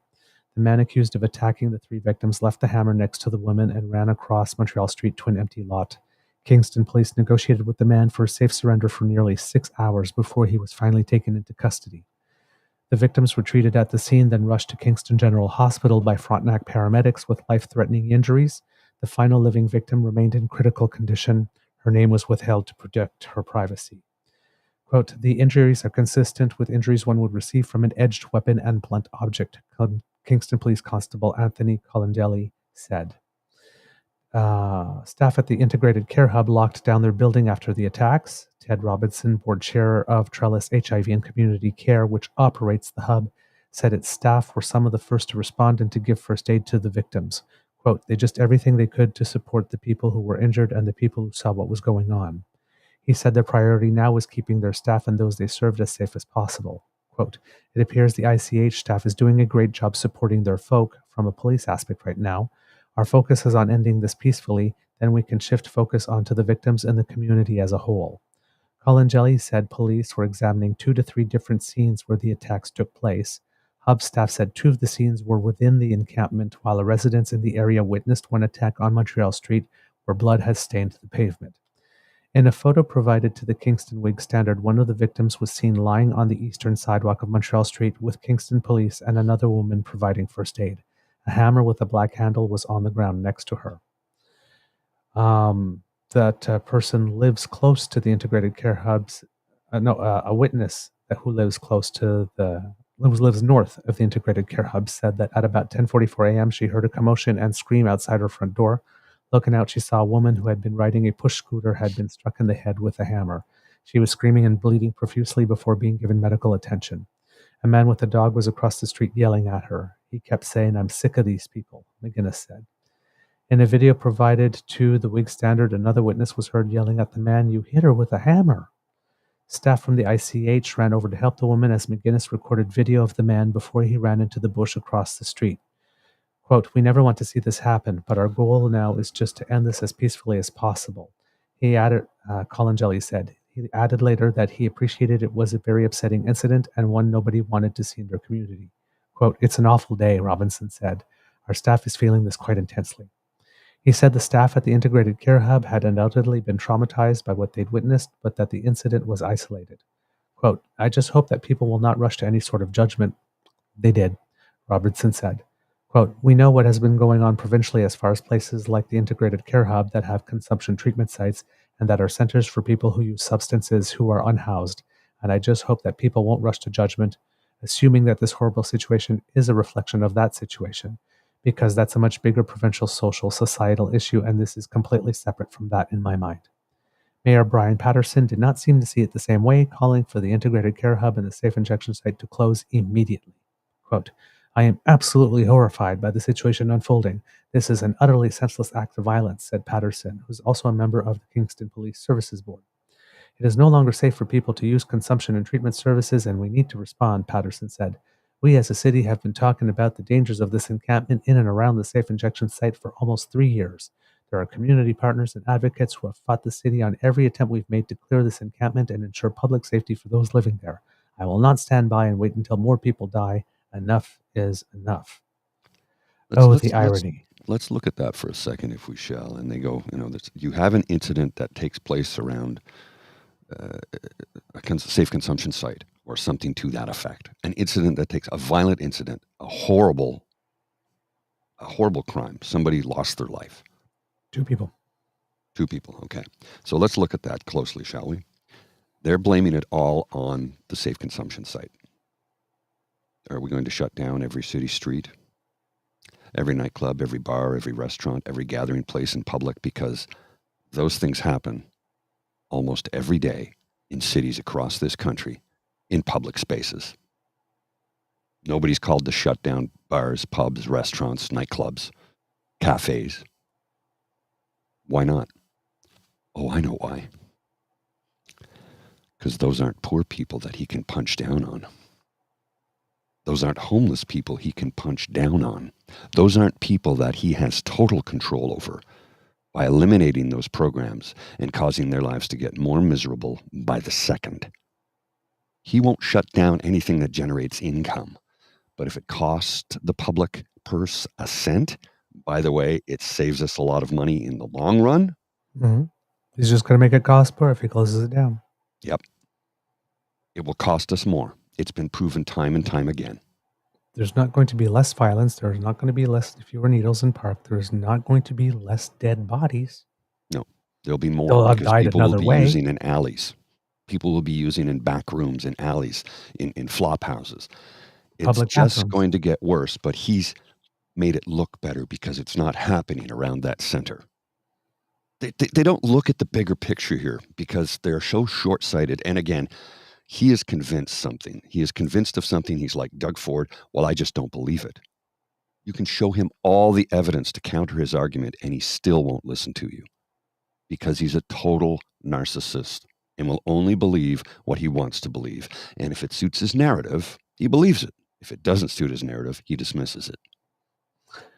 B: The man accused of attacking the 3 victims left the hammer next to the woman and ran across Montreal Street to an empty lot. Kingston police negotiated with the man for a safe surrender for nearly 6 hours before he was finally taken into custody. The victims were treated at the scene, then rushed to Kingston General Hospital by Frontenac paramedics with life-threatening injuries. The final living victim remained in critical condition. Her name was withheld to protect her privacy. Quote, the injuries are consistent with injuries one would receive from an edged weapon and blunt object, Kingston Police Constable Anthony Colandelli said. Staff at the Integrated Care Hub locked down their building after the attacks. Ted Robinson, board chair of Trellis HIV and Community Care, which operates the hub, said its staff were some of the first to respond and to give first aid to the victims. Quote, they just everything they could to support the people who were injured and the people who saw what was going on. He said their priority now was keeping their staff and those they served as safe as possible. Quote, it appears the ICH staff is doing a great job supporting their folk from a police aspect right now. Our focus is on ending this peacefully, then we can shift focus onto the victims and the community as a whole. Colandelli said police were examining 2 to 3 different scenes where the attacks took place. Hub staff said 2 of the scenes were within the encampment, while the residents in the area witnessed one attack on Montreal Street where blood has stained the pavement. In a photo provided to the Kingston Whig Standard, one of the victims was seen lying on the eastern sidewalk of Montreal Street with Kingston police and another woman providing first aid. A hammer with a black handle was on the ground next to her. That person lives close to the Integrated Care Hubs. A witness who lives lives north of the Integrated Care Hub said that at about 10:44 a.m. she heard a commotion and scream outside her front door. Looking out, she saw a woman who had been riding a push scooter had been struck in the head with a hammer. She was screaming and bleeding profusely before being given medical attention. A man with a dog was across the street yelling at her. He kept saying, I'm sick of these people, McGuinness said. In a video provided to the Whig Standard, another witness was heard yelling at the man, you hit her with a hammer. Staff from the ICH ran over to help the woman as McGuinness recorded video of the man before he ran into the bush across the street. Quote, we never want to see this happen, but our goal now is just to end this as peacefully as possible. He added, Colandelli said. He added later that he appreciated it was a very upsetting incident and one nobody wanted to see in their community. Quote, it's an awful day, Robinson said. Our staff is feeling this quite intensely. He said the staff at the Integrated Care Hub had undoubtedly been traumatized by what they'd witnessed, but that the incident was isolated. Quote, I just hope that people will not rush to any sort of judgment. They did, Robertson said. Quote, we know what has been going on provincially as far as places like the Integrated Care Hub that have consumption treatment sites and that are centers for people who use substances who are unhoused, and I just hope that people won't rush to judgment, assuming that this horrible situation is a reflection of that situation, because that's a much bigger provincial, social, societal issue, and this is completely separate from that in my mind. Mayor Brian Patterson did not seem to see it the same way, calling for the Integrated Care Hub and the safe injection site to close immediately. Quote, I am absolutely horrified by the situation unfolding. This is an utterly senseless act of violence, said Patterson, who is also a member of the Kingston Police Services Board. It is no longer safe for people to use consumption and treatment services, and we need to respond, Patterson said. We as a city have been talking about the dangers of this encampment in and around the safe injection site for almost 3 years. There are community partners and advocates who have fought the city on every attempt we've made to clear this encampment and ensure public safety for those living there. I will not stand by and wait until more people die. Enough is enough. The irony.
C: Let's look at that for a second, if we shall. And they go, you have an incident that takes place around a safe consumption site or something to that effect. An incident that takes a violent incident, a horrible crime. Somebody lost their life.
B: 2 people.
C: 2 people, okay. So let's look at that closely, shall we? They're blaming it all on the safe consumption site. Are we going to shut down every city street, every nightclub, every bar, every restaurant, every gathering place in public? Because those things happen almost every day in cities across this country in public spaces. Nobody's called to shut down bars, pubs, restaurants, nightclubs, cafes. Why not? Oh, I know why. Because those aren't poor people that he can punch down on. Those aren't homeless people he can punch down on. Those aren't people that he has total control over by eliminating those programs and causing their lives to get more miserable by the second. He won't shut down anything that generates income. But if it costs the public purse a cent, by the way, it saves us a lot of money in the long run.
B: Mm-hmm. He's just going to make it cost more if he closes it down.
C: Yep. It will cost us more. It's been proven time and time again.
B: There's not going to be less violence. There's not going to be fewer needles in park. There's not going to be less dead bodies.
C: No, there'll be more.
B: They'll have
C: because
B: died
C: people will
B: another
C: be
B: way.
C: using in alleys. People will be using in back rooms, in alleys, in flop houses. It's
B: Public
C: just
B: bathrooms.
C: going to get worse, but he's made it look better because it's not happening around that center. They don't look at the bigger picture here because they're so short-sighted. And again, he is convinced something. He is convinced of something. He's like Doug Ford. Well, I just don't believe it. You can show him all the evidence to counter his argument, and he still won't listen to you because he's a total narcissist and will only believe what he wants to believe. And if it suits his narrative, he believes it. If it doesn't suit his narrative, he dismisses it.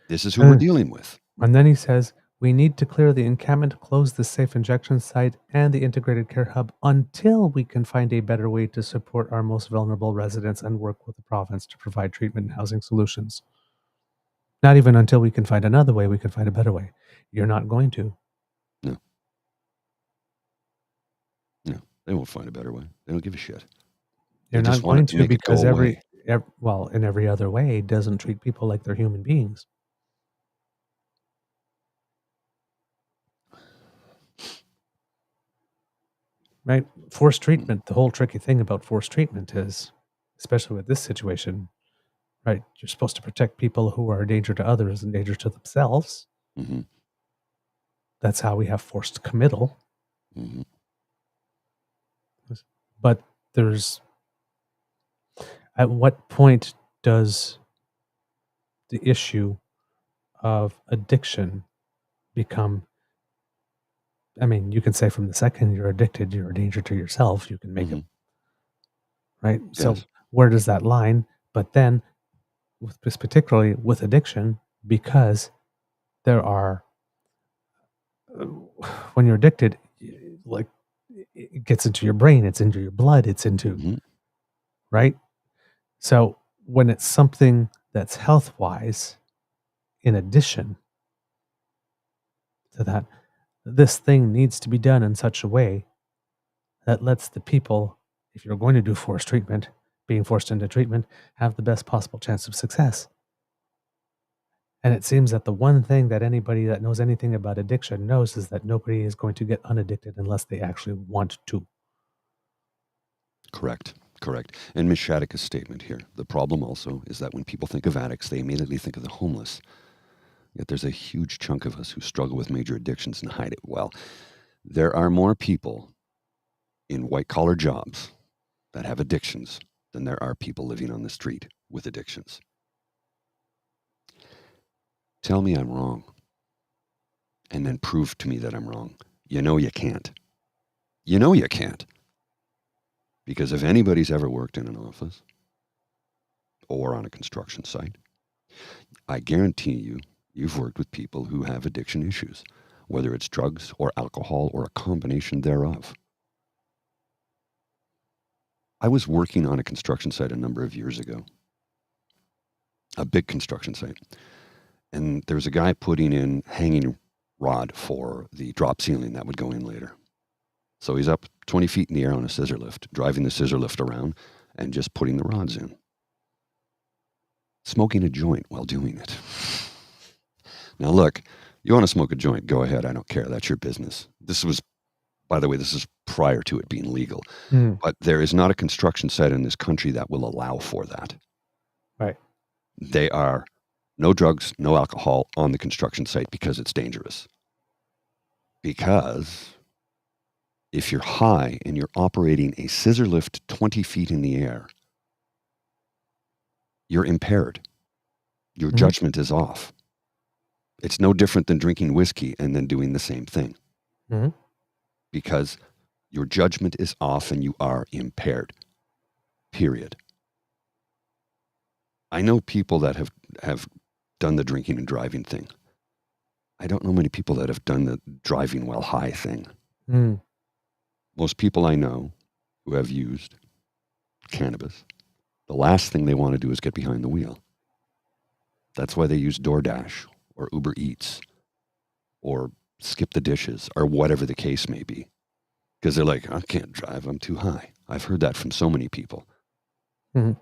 C: This is who we're dealing with.
B: And then he says, we need to clear the encampment, close the safe injection site and the integrated care hub until we can find a better way to support our most vulnerable residents and work with the province to provide treatment and housing solutions. Not even until we can find another way, we can find a better way. You're not going to.
C: No. No, they won't find a better way. They don't give a shit.
B: You're
C: They
B: not
C: just want
B: going
C: it to
B: to
C: make it go
B: because
C: away.
B: in every other way, doesn't treat people like they're human beings. Right? Forced treatment, the whole tricky thing about forced treatment is, especially with this situation, right? You're supposed to protect people who are a danger to others and danger to themselves.
C: Mm-hmm.
B: That's how we have forced committal.
C: Mm-hmm.
B: But at what point does the issue of addiction become, I mean, you can say from the second you're addicted, you're a danger to yourself. You can make it, right?
C: Yes.
B: So where does that line? But then, particularly with addiction, because there are, when you're addicted, like it gets into your brain, it's into your blood, it's into, right? So when it's something that's health-wise, in addition to that, this thing needs to be done in such a way that lets the people, if you're going to do forced treatment, being forced into treatment, have the best possible chance of success. And it seems that the one thing that anybody that knows anything about addiction knows is that nobody is going to get unaddicted unless they actually want to.
C: Correct. And Ms. Shattuck's statement here, the problem also is that when people think of addicts, they immediately think of the homeless. Yet there's a huge chunk of us who struggle with major addictions and hide it well. There are more people in white-collar jobs that have addictions than there are people living on the street with addictions. Tell me I'm wrong, and then prove to me that I'm wrong. You know you can't. You know you can't. Because if anybody's ever worked in an office or on a construction site, I guarantee you, you've worked with people who have addiction issues, whether it's drugs or alcohol or a combination thereof. I was working on a construction site a number of years ago, a big construction site, and there was a guy putting in hanging rod for the drop ceiling that would go in later. So he's up 20 feet in the air on a scissor lift, driving the scissor lift around and just putting the rods in. Smoking a joint while doing it. Now look, you want to smoke a joint, go ahead. I don't care. That's your business. This was, by the way, this is prior to it being legal. But there is not a construction site in this country that will allow for that.
B: Right.
C: They are no drugs, no alcohol on the construction site because it's dangerous. Because if you're high and you're operating a scissor lift 20 feet in the air, you're impaired. Your judgment is off. It's no different than drinking whiskey and then doing the same thing.
B: Mm-hmm.
C: Because your judgment is off and you are impaired. Period. I know people that have done the drinking and driving thing. I don't know many people that have done the driving while high thing.
B: Mm.
C: Most people I know who have used cannabis, the last thing they want to do is get behind the wheel. That's why they use DoorDash or Uber Eats or skip the dishes or whatever the case may be. Because they're like, I can't drive, I'm too high. I've heard that from so many people.
B: Mm-hmm.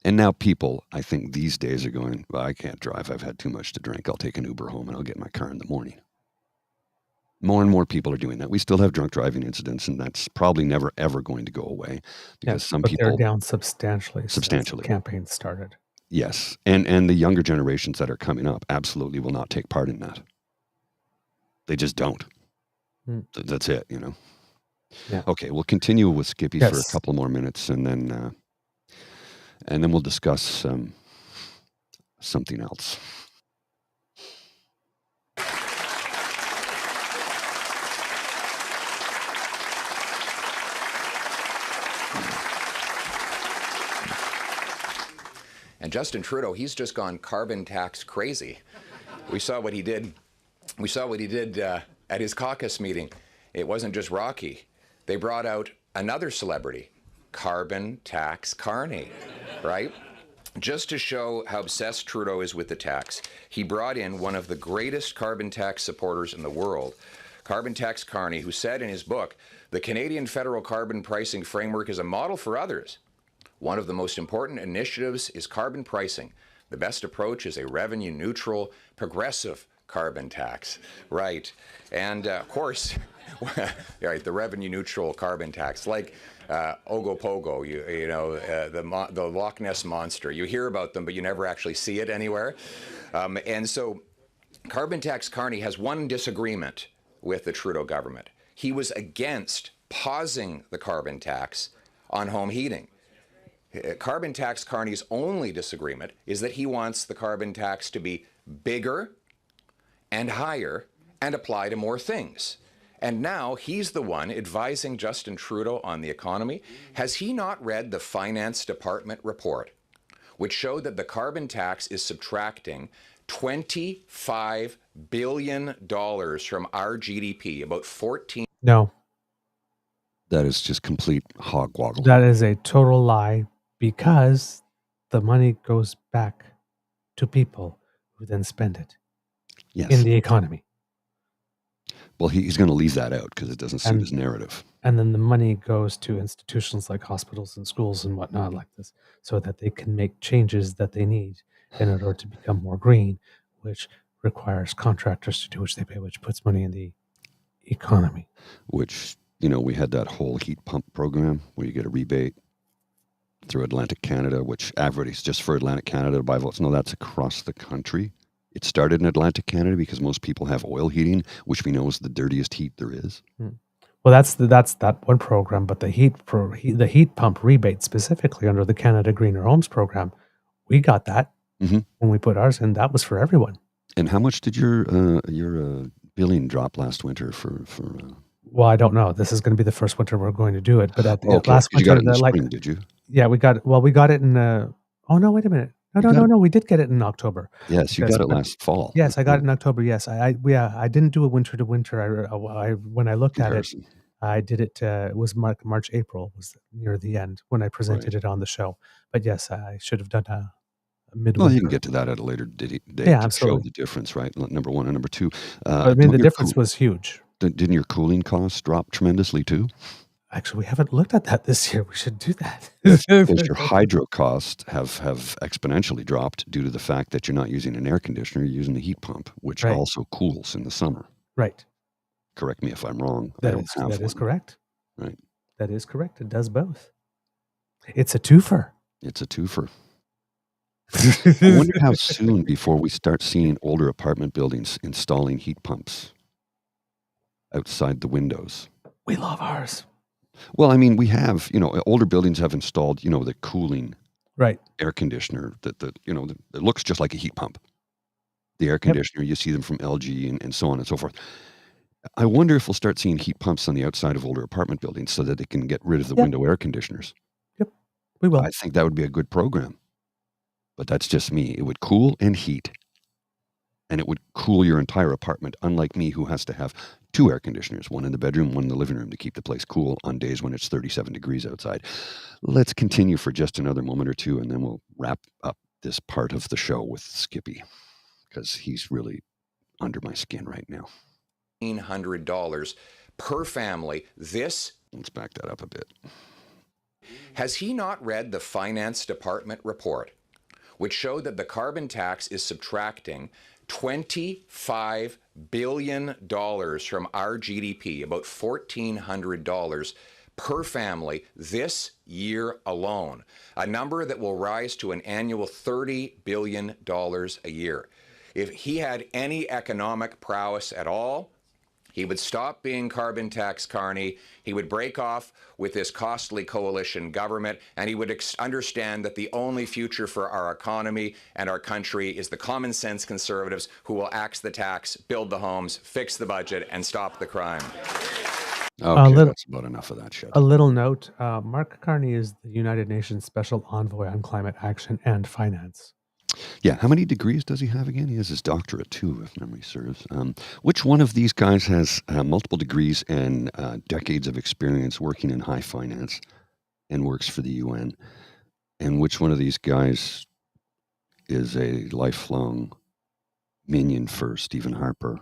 C: And now people, I think these days are going, well, I can't drive. I've had too much to drink. I'll take an Uber home and I'll get in my car in the morning. More and more people are doing that. We still have drunk driving incidents, and that's probably never, ever going to go away because some
B: but
C: people...
B: they're down substantially since the campaign started.
C: Yes. And the younger generations that are coming up absolutely will not take part in that. They just don't. That's it, you know.
B: Yeah.
C: Okay, we'll continue with Skippy for a couple more minutes, and then we'll discuss something else.
D: And Justin Trudeau, he's just gone carbon tax crazy. We saw what he did. We saw what he did at his caucus meeting. It wasn't just Rocky. They brought out another celebrity, Carbon Tax Carney, right? Just to show how obsessed Trudeau is with the tax, he brought in one of the greatest carbon tax supporters in the world, Carbon Tax Carney, who said in his book, "The Canadian federal carbon pricing framework is a model for others. One of the most important initiatives is carbon pricing. The best approach is a revenue-neutral, progressive carbon tax." Right. And of course, right, the revenue-neutral carbon tax, like Ogopogo, the Loch Ness Monster. You hear about them, but you never actually see it anywhere. And so Carbon Tax Carney has one disagreement with the Trudeau government. He was against pausing the carbon tax on home heating. Carbon Tax Carney's only disagreement is that he wants the carbon tax to be bigger and higher and apply to more things. And now he's the one advising Justin Trudeau on the economy. Has he not read the Finance Department report, which showed that the carbon tax is subtracting $25 billion from our GDP, about 14?
B: No.
C: That is just complete hogwaddle.
B: That is a total lie, because the money goes back to people who then spend it in the economy.
C: Well, he's going to leave that out because it doesn't suit his narrative.
B: And then the money goes to institutions like hospitals and schools and whatnot like this, so that they can make changes that they need in order to become more green, which requires contractors to do which they pay, which puts money in the economy.
C: Which, we had that whole heat pump program where you get a rebate through Atlantic Canada, which advertises just for Atlantic Canada to buy votes. No, that's across the country. It started in Atlantic Canada because most people have oil heating, which we know is the dirtiest heat there is.
B: Well, that's that one program, but the heat pump rebate specifically under the Canada Greener Homes program, we got that when we put ours in. That was for everyone.
C: And how much did your billing drop last winter for?
B: Well, I don't know. This is going to be the first winter we're going to do it. But at the last winter,
C: you got it in the spring, did you?
B: Yeah, we got it in. Oh no! Wait a minute. No. We did get it in October.
C: Yes, you got it last fall.
B: Yes, I got it in October. Yes, I didn't do a winter to winter. I when I looked at it, I did it. It was March, April was near the end when I presented it on the show. But yes, I should have done a midwinter.
C: Well, you can get to that at a later date to show the difference, right? Number one and number two.
B: I mean, the difference was huge.
C: Didn't your cooling costs drop tremendously too?
B: Actually, we haven't looked at that this year. We should do that.
C: Because your hydro costs have exponentially dropped due to the fact that you're not using an air conditioner, you're using a heat pump, which also cools in the summer.
B: Right.
C: Correct me if I'm wrong.
B: That is correct.
C: Right.
B: That is correct. It does both. It's a twofer.
C: I wonder how soon before we start seeing older apartment buildings installing heat pumps outside the windows.
B: We love ours.
C: Well, I mean, we have, older buildings have installed, the cooling
B: air
C: conditioner that it looks just like a heat pump. The air conditioner, you see them from LG and so on and so forth. I wonder if we'll start seeing heat pumps on the outside of older apartment buildings so that they can get rid of the window air conditioners.
B: Yep, we will.
C: I think that would be a good program. But that's just me. It would cool and heat. And it would cool your entire apartment, unlike me, who has to have 2 air conditioners, one in the bedroom, one in the living room, to keep the place cool on days when it's 37 degrees outside. Let's continue for just another moment or two, and then we'll wrap up this part of the show with Skippy, because he's really under my skin right now.
D: $1,500 per family.
C: Let's back that up a bit.
D: Has he not read the Finance Department report, which showed that the carbon tax is subtracting $25 billion from our GDP, about $1,400 per family this year alone, a number that will rise to an annual $30 billion a year. If he had any economic prowess at all, he would stop being carbon tax Carney. He would break off with this costly coalition government, and he would understand that the only future for our economy and our country is the common sense conservatives who will axe the tax, build the homes, fix the budget, and stop the crime.
C: Okay, that's about enough of that shit.
B: A little note, Mark Carney is the United Nations Special Envoy on Climate Action and Finance.
C: Yeah, how many degrees does he have again? He has his doctorate too, if memory serves. Which one of these guys has multiple degrees and decades of experience working in high finance and works for the UN? And which one of these guys is a lifelong minion for Stephen Harper,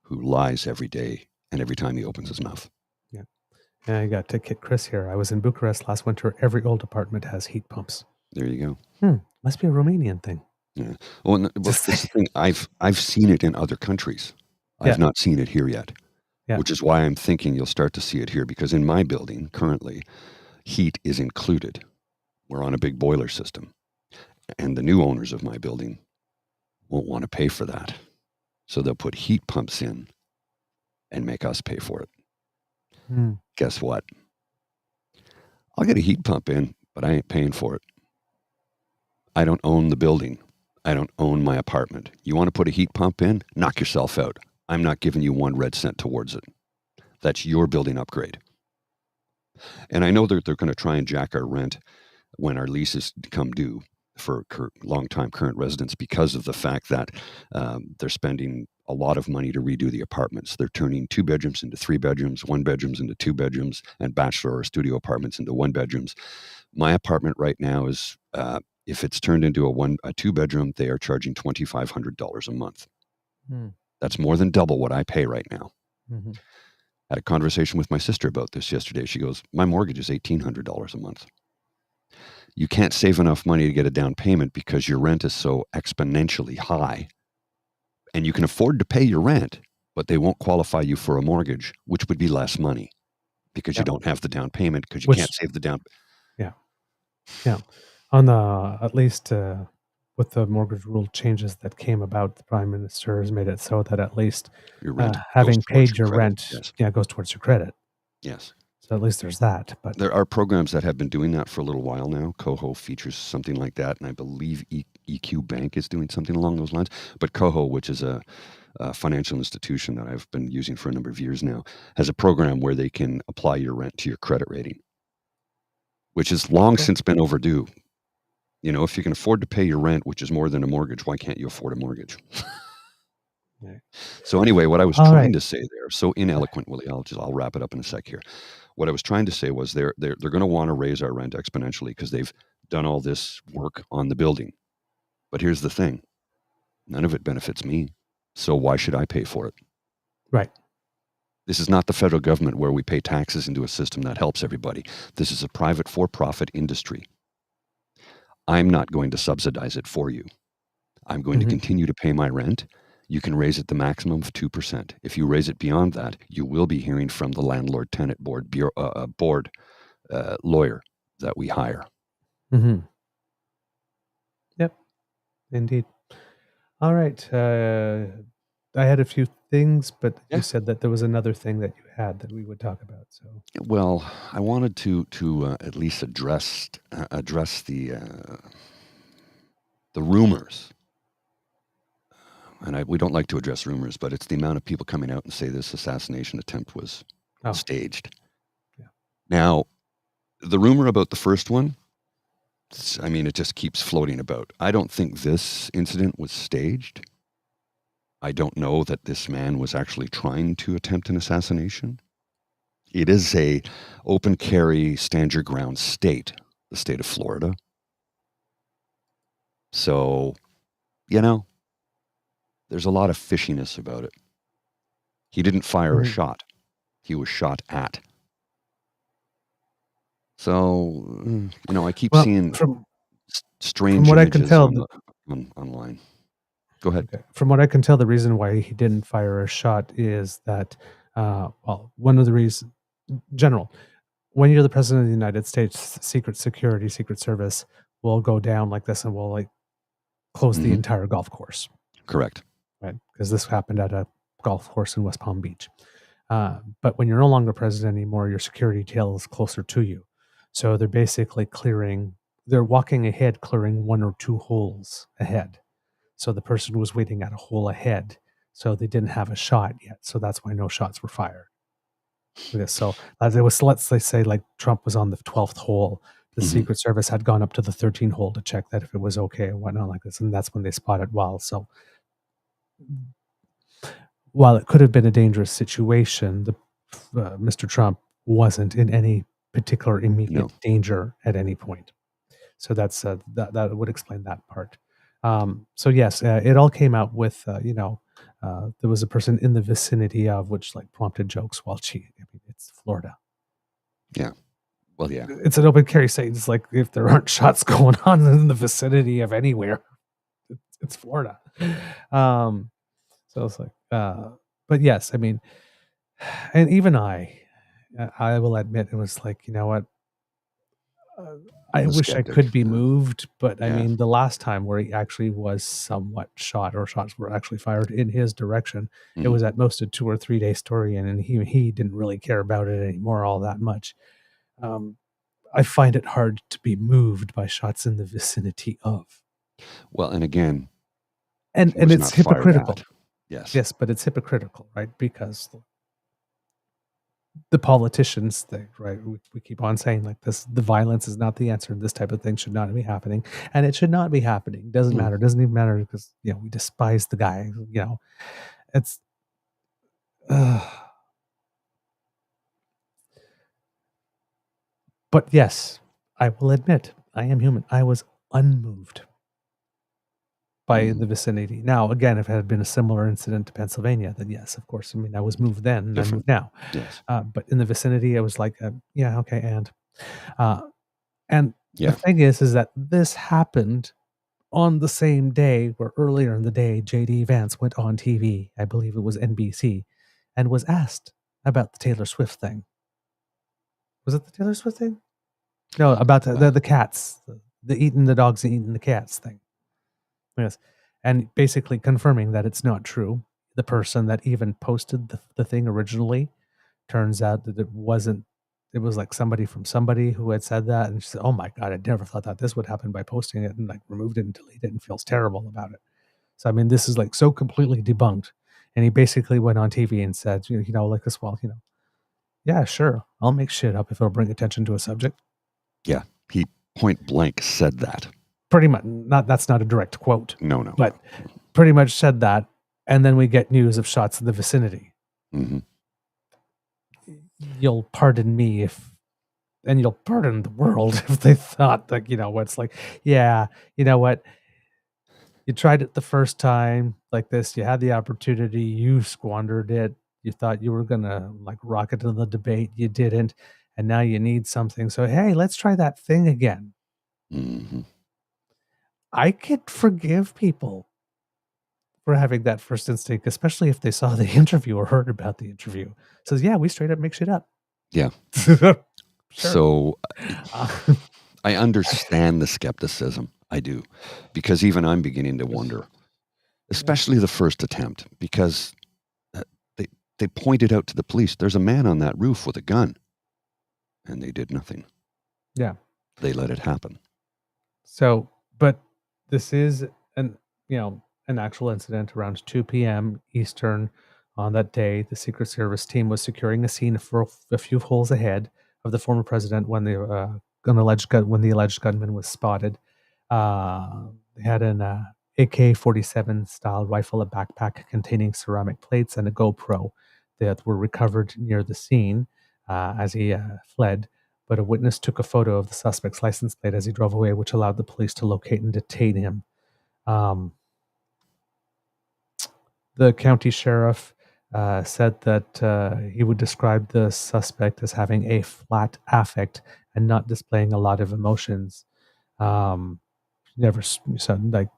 C: who lies every day and every time he opens his mouth?
B: Yeah. And I got to kid Chris here. I was in Bucharest last winter. Every old apartment has heat pumps.
C: There you go.
B: Must be a Romanian thing.
C: Yeah. Well, but this is the thing. I've seen it in other countries. I've not seen it here yet, which is why I'm thinking you'll start to see it here, because in my building currently, heat is included. We're on a big boiler system, and the new owners of my building won't want to pay for that. So they'll put heat pumps in and make us pay for it. Guess what? I'll get a heat pump in, but I ain't paying for it. I don't own the building. I don't own my apartment. You want to put a heat pump in? Knock yourself out. I'm not giving you 1 red cent towards it. That's your building upgrade. And I know that they're going to try and jack our rent when our leases come due for long-time current residents, because of the fact that they're spending a lot of money to redo the apartments. They're turning 2 bedrooms into 3 bedrooms, 1 bedrooms into 2 bedrooms, and bachelor or studio apartments into 1 bedrooms. My apartment right now is, if it's turned into a 2 bedroom, they are charging $2,500 a month. That's more than double what I pay right now.
B: Mm-hmm.
C: I had a conversation with my sister about this yesterday. She goes, my mortgage is $1,800 a month. You can't save enough money to get a down payment because your rent is so exponentially high. And you can afford to pay your rent, but they won't qualify you for a mortgage, which would be less money because you don't have the down payment, because you can't save the down.
B: Yeah. On the, at least with the mortgage rule changes that came about, the Prime Minister has made it so that at least
C: your rent
B: having paid your rent goes towards your credit.
C: Yes.
B: So at least there's that. But
C: there are programs that have been doing that for a little while now. Coho features something like that, and I believe EQ Bank is doing something along those lines. But Coho, which is a financial institution that I've been using for a number of years now, has a program where they can apply your rent to your credit rating, which has long since been overdue. You know, if you can afford to pay your rent, which is more than a mortgage, why can't you afford a mortgage? So anyway, what I was trying to say there, so ineloquently, I'll wrap it up in a sec here. What I was trying to say was they're going to want to raise our rent exponentially because they've done all this work on the building. But here's the thing. None of it benefits me. So why should I pay for it?
B: Right.
C: This is not the federal government where we pay taxes into a system that helps everybody. This is a private for-profit industry. I'm not going to subsidize it for you. I'm going to continue to pay my rent. You can raise it the maximum of 2%. If you raise it beyond that, you will be hearing from the landlord-tenant board lawyer that we hire.
B: Mm-hmm. Yep, indeed. All right. I had a few things, but you said that there was another thing that you had that we would talk about. So,
C: well, I wanted to at least address the rumors and we don't like to address rumors, but it's the amount of people coming out and say this assassination attempt was staged.
B: Yeah.
C: Now, the rumor about the first one, it just keeps floating about. I don't think this incident was staged. I don't know that this man was actually trying to attempt an assassination. It is a open carry, stand your ground state, the state of Florida. So, there's a lot of fishiness about it. He didn't fire a shot. He was shot at. So, I keep seeing strange
B: from what
C: images
B: I can tell,
C: online. Go ahead.
B: Okay. From what I can tell, the reason why he didn't fire a shot is that, one of the reasons, general, when you're the president of the United States, secret service will go down like this and will close the entire golf course.
C: Correct.
B: Right. Because this happened at a golf course in West Palm Beach. But when you're no longer president anymore, your security detail is closer to you. So they're basically they're walking ahead, clearing 1 or 2 holes ahead. So the person was waiting at a hole ahead. So they didn't have a shot yet. So that's why no shots were fired. So as it was, let's say Trump was on the 12th hole. The Secret Service had gone up to the 13th hole to check that if it was okay and whatnot like this. And that's when they spotted Wild. So while it could have been a dangerous situation, Mr. Trump wasn't in any particular immediate danger at any point. So that's that would explain that part. So yes, it all came out with there was a person in the vicinity of which prompted jokes while cheating. It's Florida.
C: Yeah. Well, yeah.
B: It's an open carry state. It's like if there aren't shots going on in the vicinity of anywhere, it's Florida. So it's but yes, and even I will admit it was you know what? I wish I could be moved, but the last time where he actually was somewhat shot or shots were actually fired in his direction, it was at most a 2 or 3 day story, and he didn't really care about it anymore all that much. I find it hard to be moved by shots in the vicinity of.
C: Well, and again,
B: and it's hypocritical.
C: Yes,
B: but it's hypocritical, right? Because the politicians thing, right? We keep on saying this, the violence is not the answer. This type of thing should not be happening. And it should not be happening. Doesn't matter. Doesn't even matter because, we despise the guy, it's, but yes, I will admit I am human. I was unmoved by the vicinity. Now, again, if it had been a similar incident to Pennsylvania, then yes, of course. I was moved then and I moved now.
C: Yes.
B: But in the vicinity, I was yeah, okay. And the thing is that this happened on the same day where earlier in the day, J.D. Vance went on TV, I believe it was NBC, and was asked about the Taylor Swift thing. Was it the Taylor Swift thing? No, about the cats, the dogs and eating the cats thing. Yes. And basically confirming that it's not true. The person that even posted the thing originally, turns out that it wasn't, it was somebody from somebody who had said that. And she said, oh my God, I never thought that this would happen by posting it, and removed it and deleted it and feels terrible about it. So, this is so completely debunked. And he basically went on TV and said, yeah, sure. I'll make shit up if it'll bring attention to a subject.
C: Yeah. He point blank said that.
B: Pretty much, that's not a direct quote.
C: No.
B: But pretty much said that, and then we get news of shots in the vicinity.
C: Mm-hmm.
B: You'll pardon me and you'll pardon the world if they thought what's yeah, you know what? You tried it the first time like this. You had the opportunity. You squandered it. You thought you were gonna rock it to the debate. You didn't, and now you need something. So hey, let's try that thing again.
C: Mm-hmm.
B: I could forgive people for having that first instinct, especially if they saw the interview or heard about the interview. Says, yeah, we straight up make shit up.
C: Yeah.
B: Sure.
C: So I understand the skepticism. I do. Because even I'm beginning to wonder, especially the first attempt, because they pointed out to the police, there's a man on that roof with a gun. And they did nothing.
B: Yeah. They
C: let it happen.
B: So, but this is, and an actual incident around 2 p.m. Eastern on that day. The Secret Service team was securing a scene for a few holes ahead of the former president when the alleged gunman was spotted. They had an AK-47 style rifle, a backpack containing ceramic plates, and a GoPro that were recovered near the scene as he fled. But a witness took a photo of the suspect's license plate as he drove away, which allowed the police to locate and detain him. The county sheriff said that he would describe the suspect as having a flat affect and not displaying a lot of emotions. Never said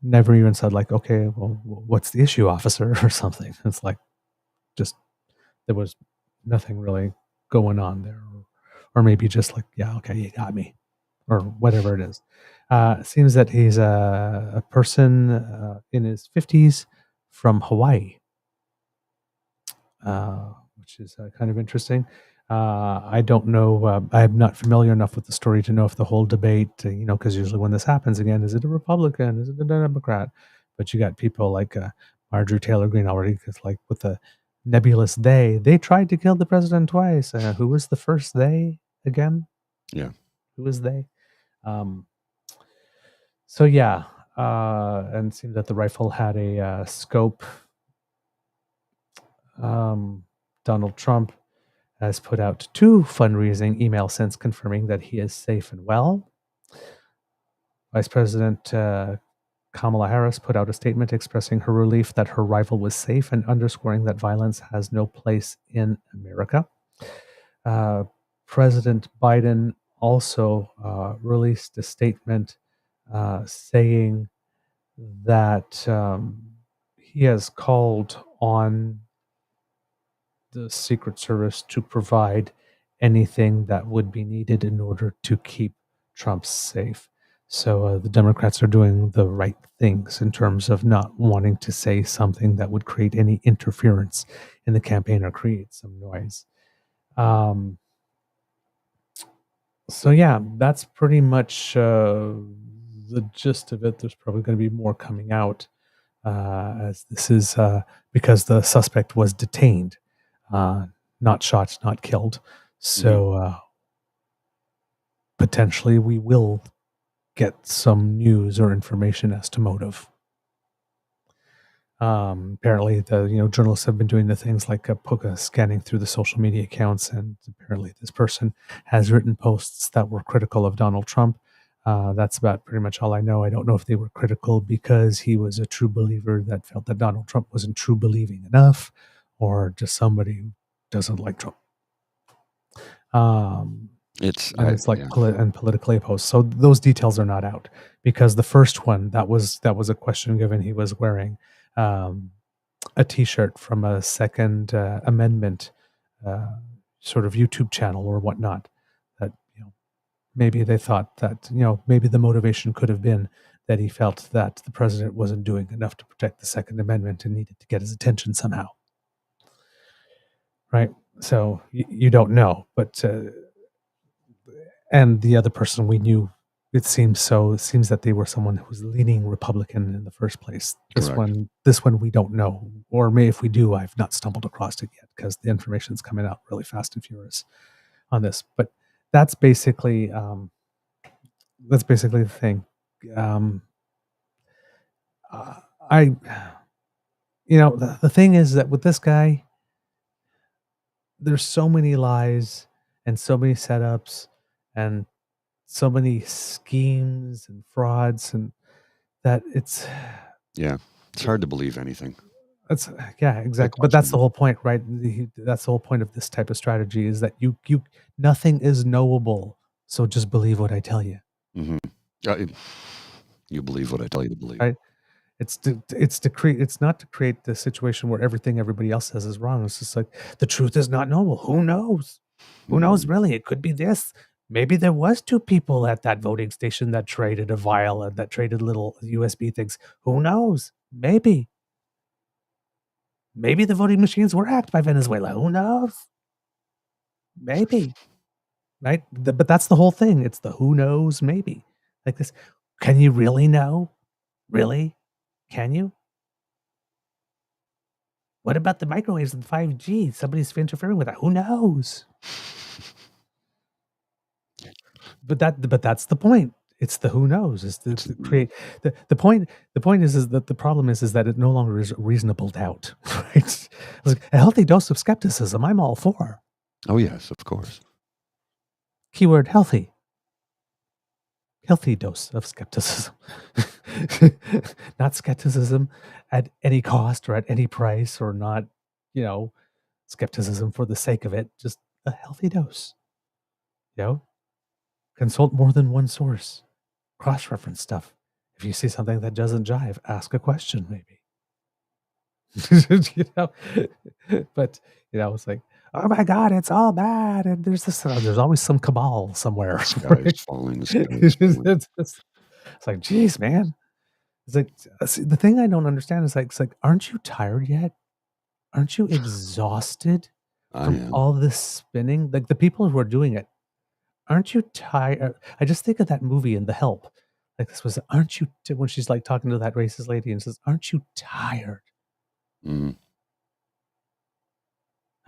B: never even said like, okay, well, what's the issue, officer, or something. It's like, just there was nothing really going on there, or maybe just like, yeah, okay, you got me, or whatever it is. It seems that he's a person in his 50s from Hawaii, which is kind of interesting. I don't know. I'm not familiar enough with the story to know if the whole debate, because usually when this happens again, is it a Republican? Is it a Democrat? But you got people like Marjorie Taylor Greene already, because like with the nebulous they tried to kill the president twice. Who was the first they again?
C: Yeah.
B: Who was they? So yeah, and it seemed that the rifle had a scope. Donald Trump has put out 2 fundraising emails since confirming that he is safe and well. Vice President Kamala Harris put out a statement expressing her relief that her rival was safe and underscoring that violence has no place in America. President Biden also released a statement saying that he has called on the Secret Service to provide anything that would be needed in order to keep Trump safe. So the Democrats are doing the right things in terms of not wanting to say something that would create any interference in the campaign or create some noise. So yeah, that's pretty much the gist of it. There's probably going to be more coming out as this is because the suspect was detained. Not shot, not killed. So potentially we will get some news or information as to motive. Apparently, the journalists have been doing the things like scanning through the social media accounts, and apparently this person has written posts that were critical of Donald Trump. That's about pretty much all I know. I don't know if they were critical because he was a true believer that felt that Donald Trump wasn't true believing enough, or just somebody who doesn't like Trump. It's politically opposed. So those details are not out because the first one that was a question given. He was wearing a T-shirt from a Second Amendment sort of YouTube channel or whatnot. That maybe they thought that maybe the motivation could have been that he felt that the president wasn't doing enough to protect the Second Amendment and needed to get his attention somehow. Right. So you don't know, but and the other person we knew, it seems that they were someone who was leaning Republican in the first place. This one we don't know, or maybe if we do, I've not stumbled across it yet because the information's coming out really fast and furious on this. But that's basically the thing. The thing is that with this guy, there's so many lies and so many setups and so many schemes and frauds, and that it's
C: hard to believe anything.
B: Exactly. But that's the whole point, right? That's the whole point of this type of strategy is that you nothing is knowable, so just believe what I tell you.
C: Mm-hmm. You believe what I tell you to believe.
B: Right? It's not to create the situation where everything everybody else says is wrong. It's just like the truth is not knowable. Who knows? Who knows really? It could be this. Maybe there was 2 people at that voting station that traded a vial and that traded little USB things. Who knows? Maybe the voting machines were hacked by Venezuela. Who knows? Maybe. Right? But that's the whole thing. It's the who knows maybe. Like this. Can you really know? Really? Can you? What about the microwaves and 5G? Somebody's interfering with that. Who knows? But that's the point. It's the who knows. It's to create the point. The point is that the problem is that it no longer is reasonable doubt. Right? It's like a healthy dose of skepticism. I'm all for.
C: Oh yes, of course.
B: Keyword healthy. Healthy dose of skepticism. Not skepticism at any cost or at any price, or not, skepticism for the sake of it. Just a healthy dose. Consult more than one source. Cross-reference stuff. If you see something that doesn't jive, ask a question, maybe. But it's like, oh my God, it's all bad, and there's always some cabal somewhere.
C: Sky's falling.
B: It's like, geez, man. It's like, see, the thing I don't understand is it's like, aren't you tired yet? Aren't you exhausted from all this spinning? Like the people who are doing it, aren't you tired? I just think of that movie in The Help. Like this was, aren't you, when she's like talking to that racist lady and says, aren't you tired of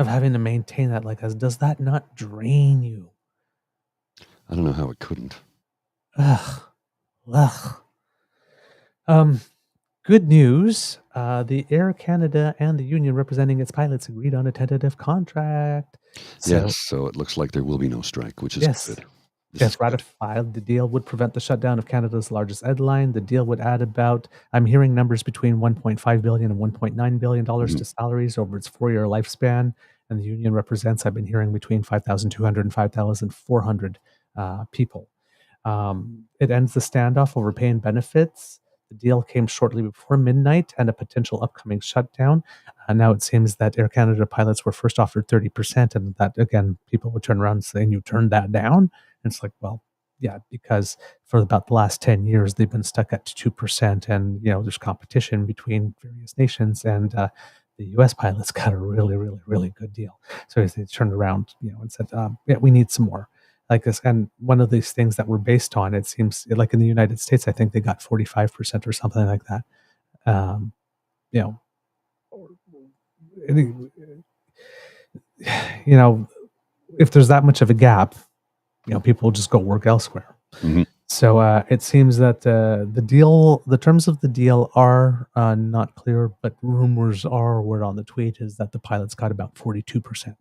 B: having to maintain that? Like, does that not drain you?
C: I don't know how it couldn't.
B: Ugh. Good news. The Air Canada and the union representing its pilots agreed on a tentative contract.
C: So it looks like there will be no strike, which is good.
B: If ratified, the deal would prevent the shutdown of Canada's largest airline. The deal would add about, I'm hearing numbers between $1.5 billion and $1.9 billion to salaries over its 4-year lifespan. And the union represents, I've been hearing, between 5,200 and 5,400 people. It ends the standoff over pay and benefits. The deal came shortly before midnight and a potential upcoming shutdown. Now it seems that Air Canada pilots were first offered 30%, and that, again, people would turn around and say, you turned that down? And it's like, well, yeah, because for about the last 10 years, they've been stuck at 2%. And, there's competition between various nations, and the U.S. pilots got a really, really, really good deal. So they turned around, and said, we need some more. Like this, and one of these things that we're based on, it seems like in the United States, I think they got 45% or something like that. If there's that much of a gap, people will just go work elsewhere.
C: Mm-hmm.
B: So it seems that the terms of the deal are not clear, but rumors are, word on the tweet is that the pilots got about 42%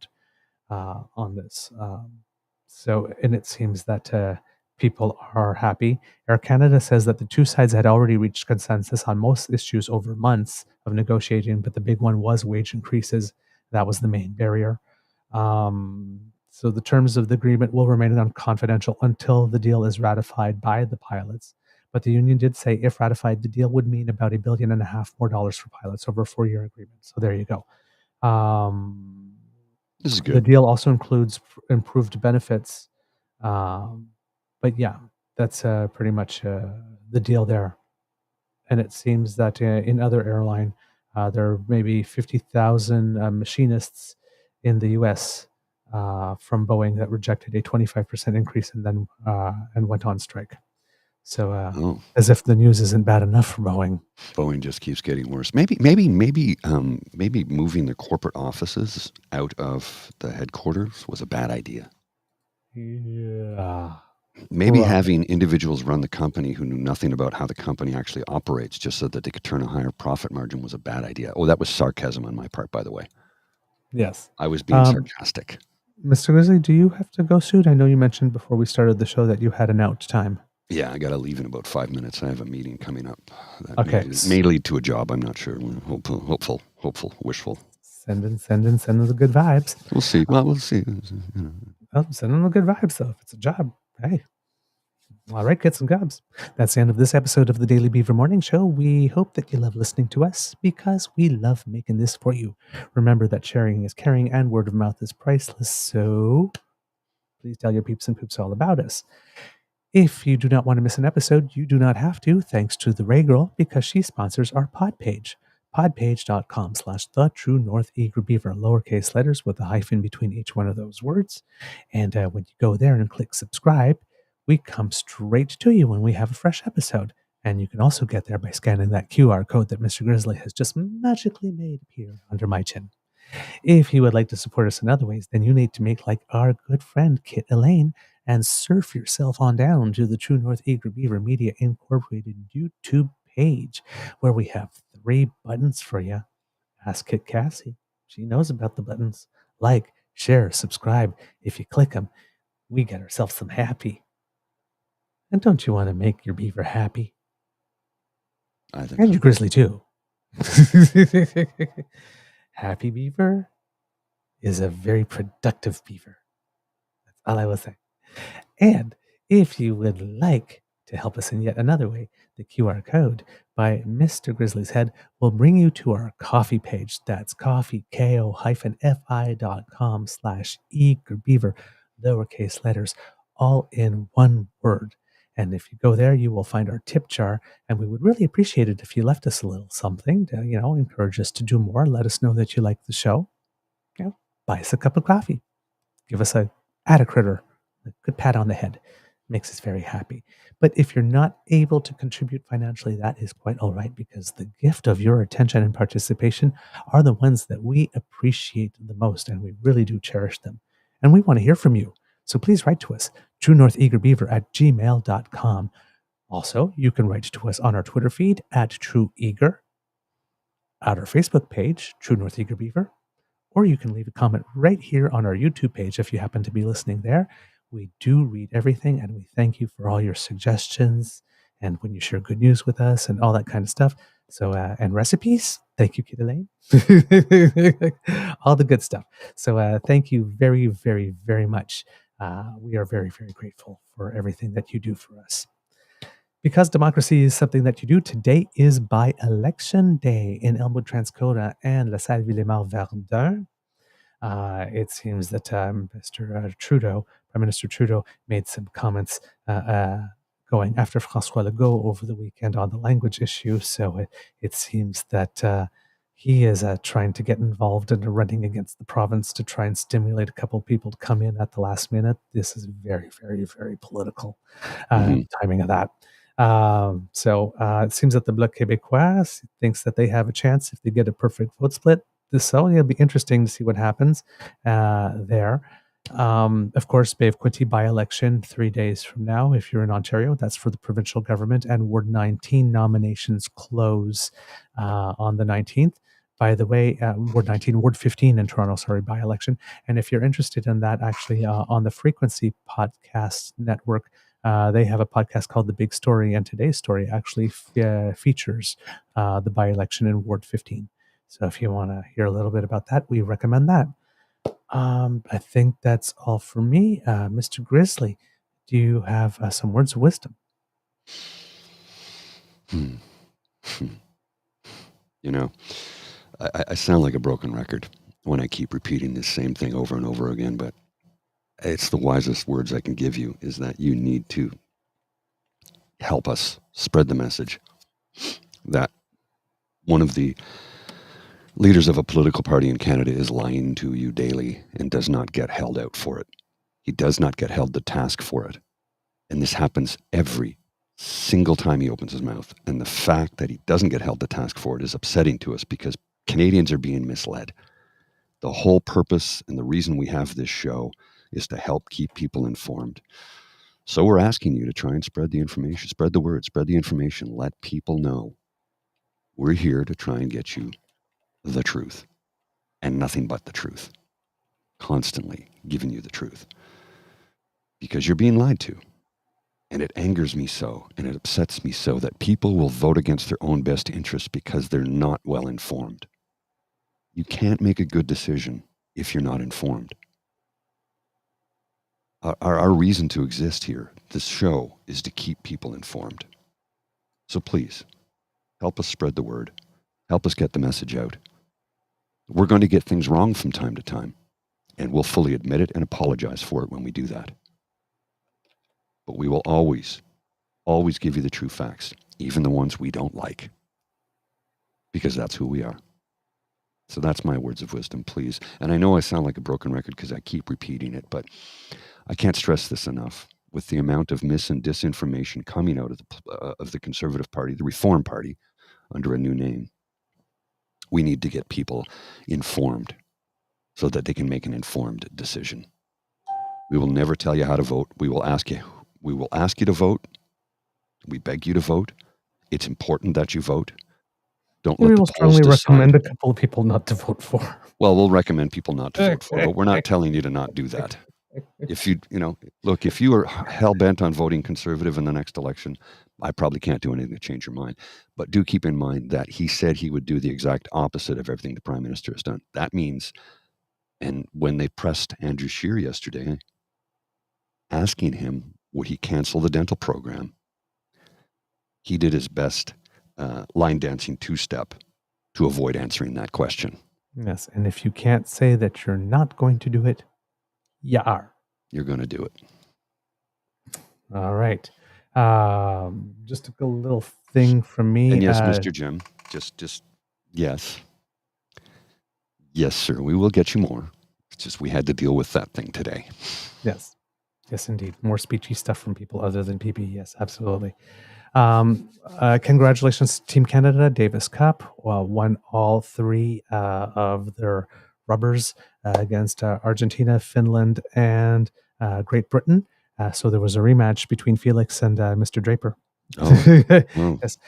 B: on this. And it seems that people are happy. Air Canada says that the two sides had already reached consensus on most issues over months of negotiating, but the big one was wage increases. That was the main barrier. So the terms of the agreement will remain confidential until the deal is ratified by the pilots. But the union did say if ratified, the deal would mean about $1.5 billion more for pilots over a 4-year agreement. So there you go.
C: This is good.
B: The deal also includes improved benefits. But yeah, that's pretty much the deal there. And it seems that in other airline, there are maybe 50,000 machinists in the U.S. From Boeing that rejected a 25% increase and then went on strike. So as if the news isn't bad enough for Boeing.
C: Boeing just keeps getting worse. Maybe moving the corporate offices out of the headquarters was a bad idea.
B: Yeah.
C: Maybe having individuals run the company who knew nothing about how the company actually operates just so that they could turn a higher profit margin was a bad idea. Oh, that was sarcasm on my part, by the way.
B: Yes.
C: I was being sarcastic.
B: Mr. Grizzly, do you have to go soon? I know you mentioned before we started the show that you had an out time.
C: Yeah, I got to leave in about 5 minutes. I have a meeting coming up.
B: That
C: may lead to a job. I'm not sure. Hopeful, wishful.
B: Send in the good vibes.
C: We'll see. Well, we'll see.
B: Send in the good vibes, though. If it's a job, hey. All right, get some gobs. That's the end of this episode of the Daily Beaver Morning Show. We hope that you love listening to us because we love making this for you. Remember that sharing is caring and word of mouth is priceless. So please tell your peeps and poops all about us. If you do not want to miss an episode, you do not have to, thanks to the Ray Girl, because she sponsors our pod page. podpage.com/TheTrueNorthEagerBeaver, lowercase letters with a hyphen between each one of those words. And when you go there and click subscribe, we come straight to you when we have a fresh episode. And you can also get there by scanning that QR code that Mr. Grizzly has just magically made appear under my chin. If you would like to support us in other ways, then you need to make like our good friend Kit Elaine and surf yourself on down to the True North Eager Beaver Media Incorporated YouTube page, where we have 3 buttons for you. Ask Kit Cassie. She knows about the buttons. Like, share, subscribe. If you click them, we get ourselves some happy. And don't you want to make your beaver happy?
C: I think
B: And
C: so.
B: your grizzly too. Happy beaver is a very productive beaver. That's all I will say. And if you would like to help us in yet another way, the QR code by Mr. Grizzly's Head will bring you to our coffee page. That's coffee.ko-fi.com/eagerbeaver, lowercase letters, all in one word. And if you go there, you will find our tip jar, and we would really appreciate it if you left us a little something to, encourage us to do more. Let us know that you like the show. Buy us a cup of coffee. Give us a critter, a good pat on the head. Makes us very happy. But if you're not able to contribute financially, that is quite all right, because the gift of your attention and participation are the ones that we appreciate the most, and we really do cherish them. And we want to hear from you. So please write to us, truenortheagerbeaver@gmail.com. Also, you can write to us on our Twitter feed @TrueEager, at our Facebook page, True North Eager Beaver, or you can leave a comment right here on our YouTube page if you happen to be listening there. We do read everything, and we thank you for all your suggestions and when you share good news with us and all that kind of stuff. So, and recipes. Thank you, Kit Elaine. All the good stuff. So thank you very, very, very much. We are very, very grateful for everything that you do for us. Because democracy is something that you do, today is by-election day in Elmwood, Transcona and La Salle Villemar Verdun. It seems that Mr. Trudeau, Prime Minister Trudeau, made some comments going after François Legault over the weekend on the language issue. So it seems that he is trying to get involved in running against the province to try and stimulate a couple of people to come in at the last minute. This is very, very, very political timing of that. So it seems that the Bloc Québécois thinks that they have a chance if they get a perfect vote split. So it'll be interesting to see what happens there. Of course, Bay of Quinte by-election 3 days from now. If you're in Ontario, that's for the provincial government, and Ward 19 nominations close on the 19th. By the way, Ward 15 in Toronto, by-election. And if you're interested in that, actually on the Frequency Podcast Network, they have a podcast called The Big Story, and today's story actually features the by-election in Ward 15. So if you want to hear a little bit about that, we recommend that. I think that's all for me. Mr. Grizzly, do you have some words of wisdom?
C: You know, I sound like a broken record when I keep repeating this same thing over and over again, but it's the wisest words I can give you, is that you need to help us spread the message that one of the leaders of a political party in Canada is lying to you daily and does not get held out for it. He does not get held to task for it. And this happens every single time he opens his mouth. And the fact that he doesn't get held to task for it is upsetting to us, because Canadians are being misled. The whole purpose and the reason we have this show is to help keep people informed. So we're asking you to try and spread the information, spread the word, spread the information, let people know. We're here to try and get you the truth, and nothing but the truth. Constantly giving you the truth. Because you're being lied to. And it angers me so, and it upsets me so, that people will vote against their own best interests because they're not well informed. You can't make a good decision if you're not informed. Our reason to exist here, this show, is to keep people informed. So please, help us spread the word. Help us get the message out. We're going to get things wrong from time to time, and we'll fully admit it and apologize for it when we do that. But we will always, always give you the true facts, even the ones we don't like, because that's who we are. So that's my words of wisdom, please. And I know I sound like a broken record because I keep repeating it, but I can't stress this enough. with the amount of mis and disinformation coming out of the Conservative Party, the Reform Party, under a new name. We need to get people informed so that they can make an informed decision. We will never tell you how to vote. We will ask you to vote. We beg you to vote. It's important that you vote. Don't let the polls
B: strongly
C: decide.
B: recommend a couple of people not to vote for.
C: Well, we'll recommend people not to vote for, but we're not telling you to not do that. If if you are hell-bent on voting Conservative in the next election, I probably can't do anything to change your mind. But do keep in mind that he said he would do the exact opposite of everything the Prime Minister has done. That means, and when they pressed Andrew Scheer yesterday, asking him, would he cancel the dental program? He did his best line dancing two-step to avoid answering that question.
B: Yes, and if you can't say that you're not going to do it, you are.
C: You're going to do it.
B: All right. Just a little thing from me.
C: And yes, Mr. Jim, just yes. Yes, sir, we will get you more. It's just we had to deal with that thing today.
B: Yes. Yes, indeed. More speechy stuff from people other than PP. Yes, absolutely. Congratulations, Team Canada. Davis Cup won all three of their rubbers against Argentina, Finland, and Great Britain. So there was a rematch between Felix and Mr. Draper.
C: Oh, wow.
B: Yes,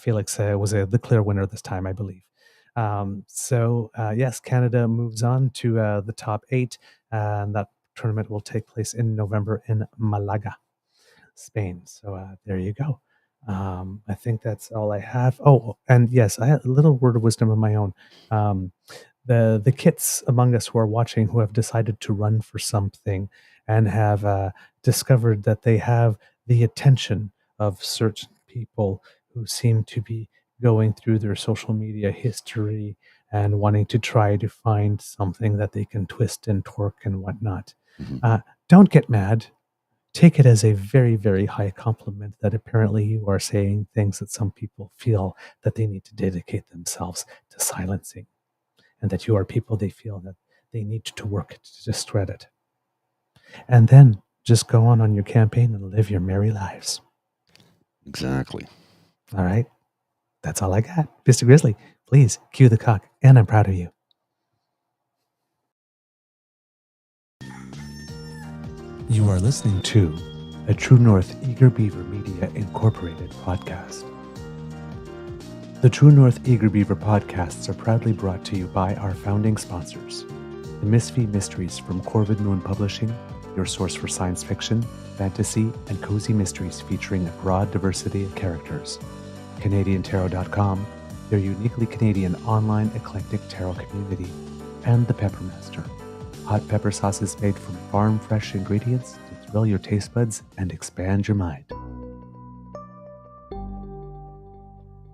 B: Felix was the clear winner this time, I believe. Yes, Canada moves on to the top 8, and that tournament will take place in November in Malaga, Spain. So there you go. I think that's all I have. Oh, and yes, I had a little word of wisdom of my own. The kits among us who are watching who have decided to run for something and have discovered that they have the attention of certain people who seem to be going through their social media history and wanting to try to find something that they can twist and twerk and whatnot.
C: Mm-hmm.
B: Don't get mad. Take it as a very, very high compliment that apparently you are saying things that some people feel that they need to dedicate themselves to silencing, and that you are people they feel that they need to work to discredit. And then just go on your campaign and live your merry lives.
C: Exactly.
B: All right. That's all I got. Mr. Grizzly, please cue the cock, and I'm proud of you. You are listening to a True North Eager Beaver Media Incorporated podcast. The True North Eager Beaver podcasts are proudly brought to you by our founding sponsors, the Misfit Mysteries from Corvid Moon Publishing, your source for science fiction, fantasy, and cozy mysteries featuring a broad diversity of characters. CanadianTarot.com, their uniquely Canadian online eclectic tarot community, and the Peppermaster, hot pepper sauces made from farm-fresh ingredients to thrill your taste buds and expand your mind.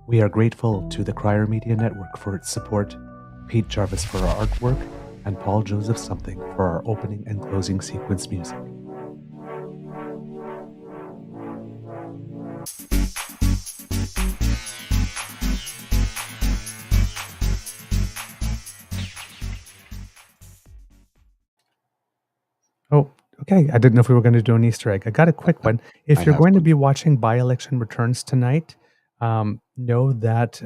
B: We are grateful to the Crier Media Network for its support, Pete Jarvis for our artwork, and Paul Joseph Something for our opening and closing sequence music. Oh, okay. I didn't know if we were going to do an Easter egg. I got a quick one. If you're going to be watching by-election returns tonight, know that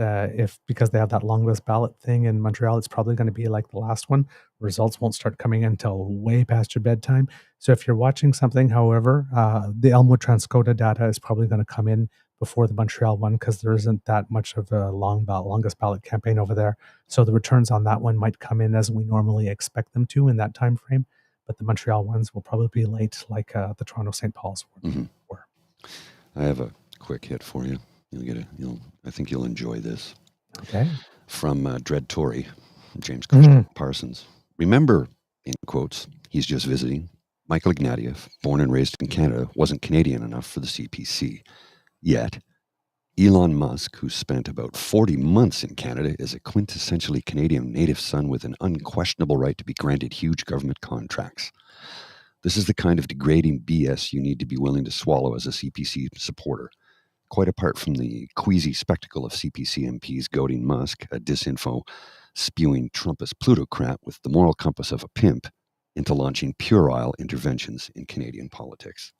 B: because they have that long list ballot thing in Montreal, it's probably going to be like the last one. Results won't start coming until way past your bedtime. So if you're watching something, however, the Elmwood Transcoda data is probably going to come in before the Montreal one because there isn't that much of a longest ballot campaign over there. So the returns on that one might come in as we normally expect them to in that time frame. But the Montreal ones will probably be late, like the Toronto St. Paul's were.
C: I have a quick hit for you. I think you'll enjoy this.
B: Okay.
C: From Dread Tory, James Parsons. Remember, in quotes, he's just visiting. Michael Ignatieff, born and raised in Canada, wasn't Canadian enough for the CPC. Yet, Elon Musk, who spent about 40 months in Canada, is a quintessentially Canadian native son with an unquestionable right to be granted huge government contracts. This is the kind of degrading BS you need to be willing to swallow as a CPC supporter. Quite apart from the queasy spectacle of CPC MPs goading Musk, a disinfo spewing Trumpist plutocrat with the moral compass of a pimp, into launching puerile interventions in Canadian politics.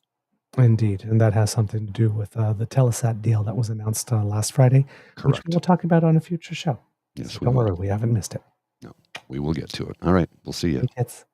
B: Indeed. And that has something to do with the Telesat deal that was announced last Friday, which
C: Correct.
B: we will talk about on a future show.
C: Yes,
B: So
C: we
B: don't
C: will.
B: worry, we haven't missed it.
C: No, we will get to it. All right. We'll see you.
B: Hey, kids.